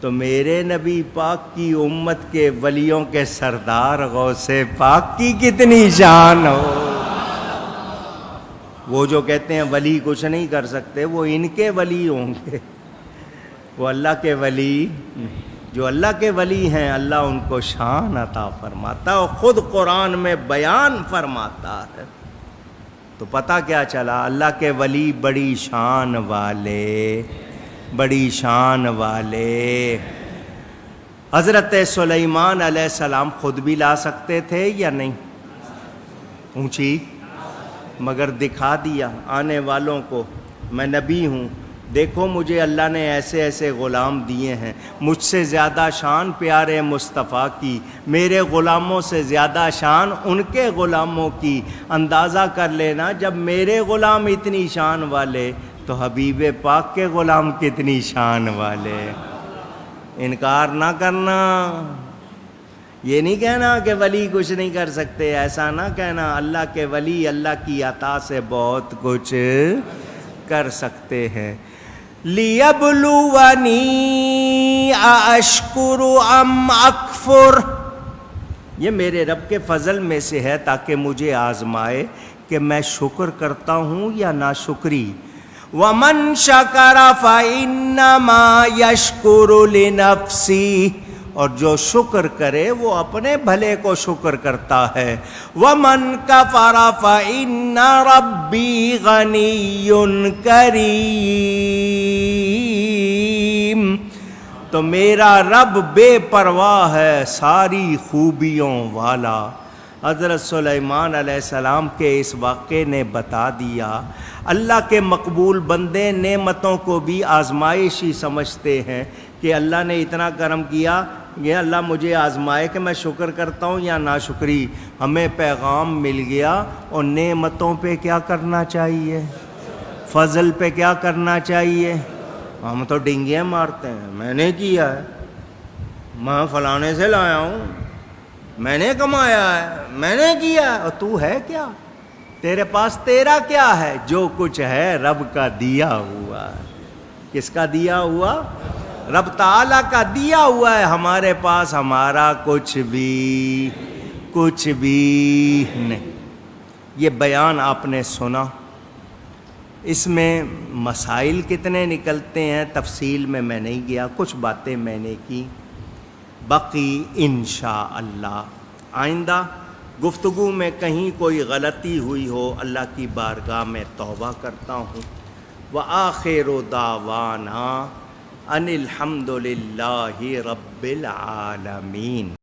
S1: تو میرے نبی پاک کی امت کے ولیوں کے سردار غوث پاک کی کتنی شان ہو. وہ جو کہتے ہیں ولی کچھ نہیں کر سکتے، وہ ان کے ولی ہوں گے. وہ اللہ کے ولی، جو اللہ کے ولی ہیں، اللہ ان کو شان عطا فرماتا ہے اور خود قرآن میں بیان فرماتا ہے. تو پتہ کیا چلا؟ اللہ کے ولی بڑی شان والے، بڑی شان والے. حضرت سلیمان علیہ السلام خود بھی لا سکتے تھے یا نہیں؟ اونچی، مگر دکھا دیا آنے والوں کو میں نبی ہوں، دیکھو مجھے اللہ نے ایسے ایسے غلام دیے ہیں، مجھ سے زیادہ شان پیارے مصطفیٰ کی، میرے غلاموں سے زیادہ شان ان کے غلاموں کی. اندازہ کر لینا، جب میرے غلام اتنی شان والے تو حبیب پاک کے غلام کتنی شان والے. انکار نہ کرنا، یہ نہیں کہنا کہ ولی کچھ نہیں کر سکتے، ایسا نہ کہنا. اللہ کے ولی اللہ کی عطا سے بہت کچھ کر سکتے ہیں. لِيَبْلُوَنِي أَأَشْكُرُ أَمْ أَكْفُرُ، یہ میرے رب کے فضل میں سے ہے تاکہ مجھے آزمائے کہ میں شکر کرتا ہوں یا ناشکری. وَمَنْ شَكَرَ فَإِنَّمَا يَشْكُرُ لِنَفْسِهِ، اور جو شکر کرے وہ اپنے بھلے کو شکر کرتا ہے. وَمَنْ كَفَرَ فَإِنَّ رَبِّي غَنِيٌّ كَرِيمٌ، تو میرا رب بے پرواہ ہے، ساری خوبیوں والا. حضرت سلیمان علیہ السلام کے اس واقعے نے بتا دیا اللہ کے مقبول بندے نعمتوں کو بھی آزمائش ہی سمجھتے ہیں کہ اللہ نے اتنا کرم کیا، یہ اللہ مجھے آزمائے کہ میں شکر کرتا ہوں یا ناشکری. ہمیں پیغام مل گیا، اور نعمتوں پہ کیا کرنا چاہیے؟ فضل پہ کیا کرنا چاہیے؟ ہم تو ڈنگیاں مارتے ہیں، میں نے کیا ہے، میں فلانے سے لایا ہوں، میں نے کمایا ہے، میں نے کیا ہے. اور تو ہے کیا؟ تیرے پاس تیرا کیا ہے؟ جو کچھ ہے رب کا دیا ہوا. کس کا دیا ہوا؟ رب تعالیٰ کا دیا ہوا ہے. ہمارے پاس ہمارا کچھ بھی نہیں. یہ بیان آپ نے سنا، اس میں مسائل کتنے نکلتے ہیں تفصیل میں نہیں گیا، کچھ باتیں میں نے کی. باقی انشاءاللہ آئندہ گفتگو میں کہیں کوئی غلطی ہوئی ہو اللہ کی بارگاہ میں توبہ کرتا ہوں. وآخر دعوانا ان الحمد للہ رب العالمین.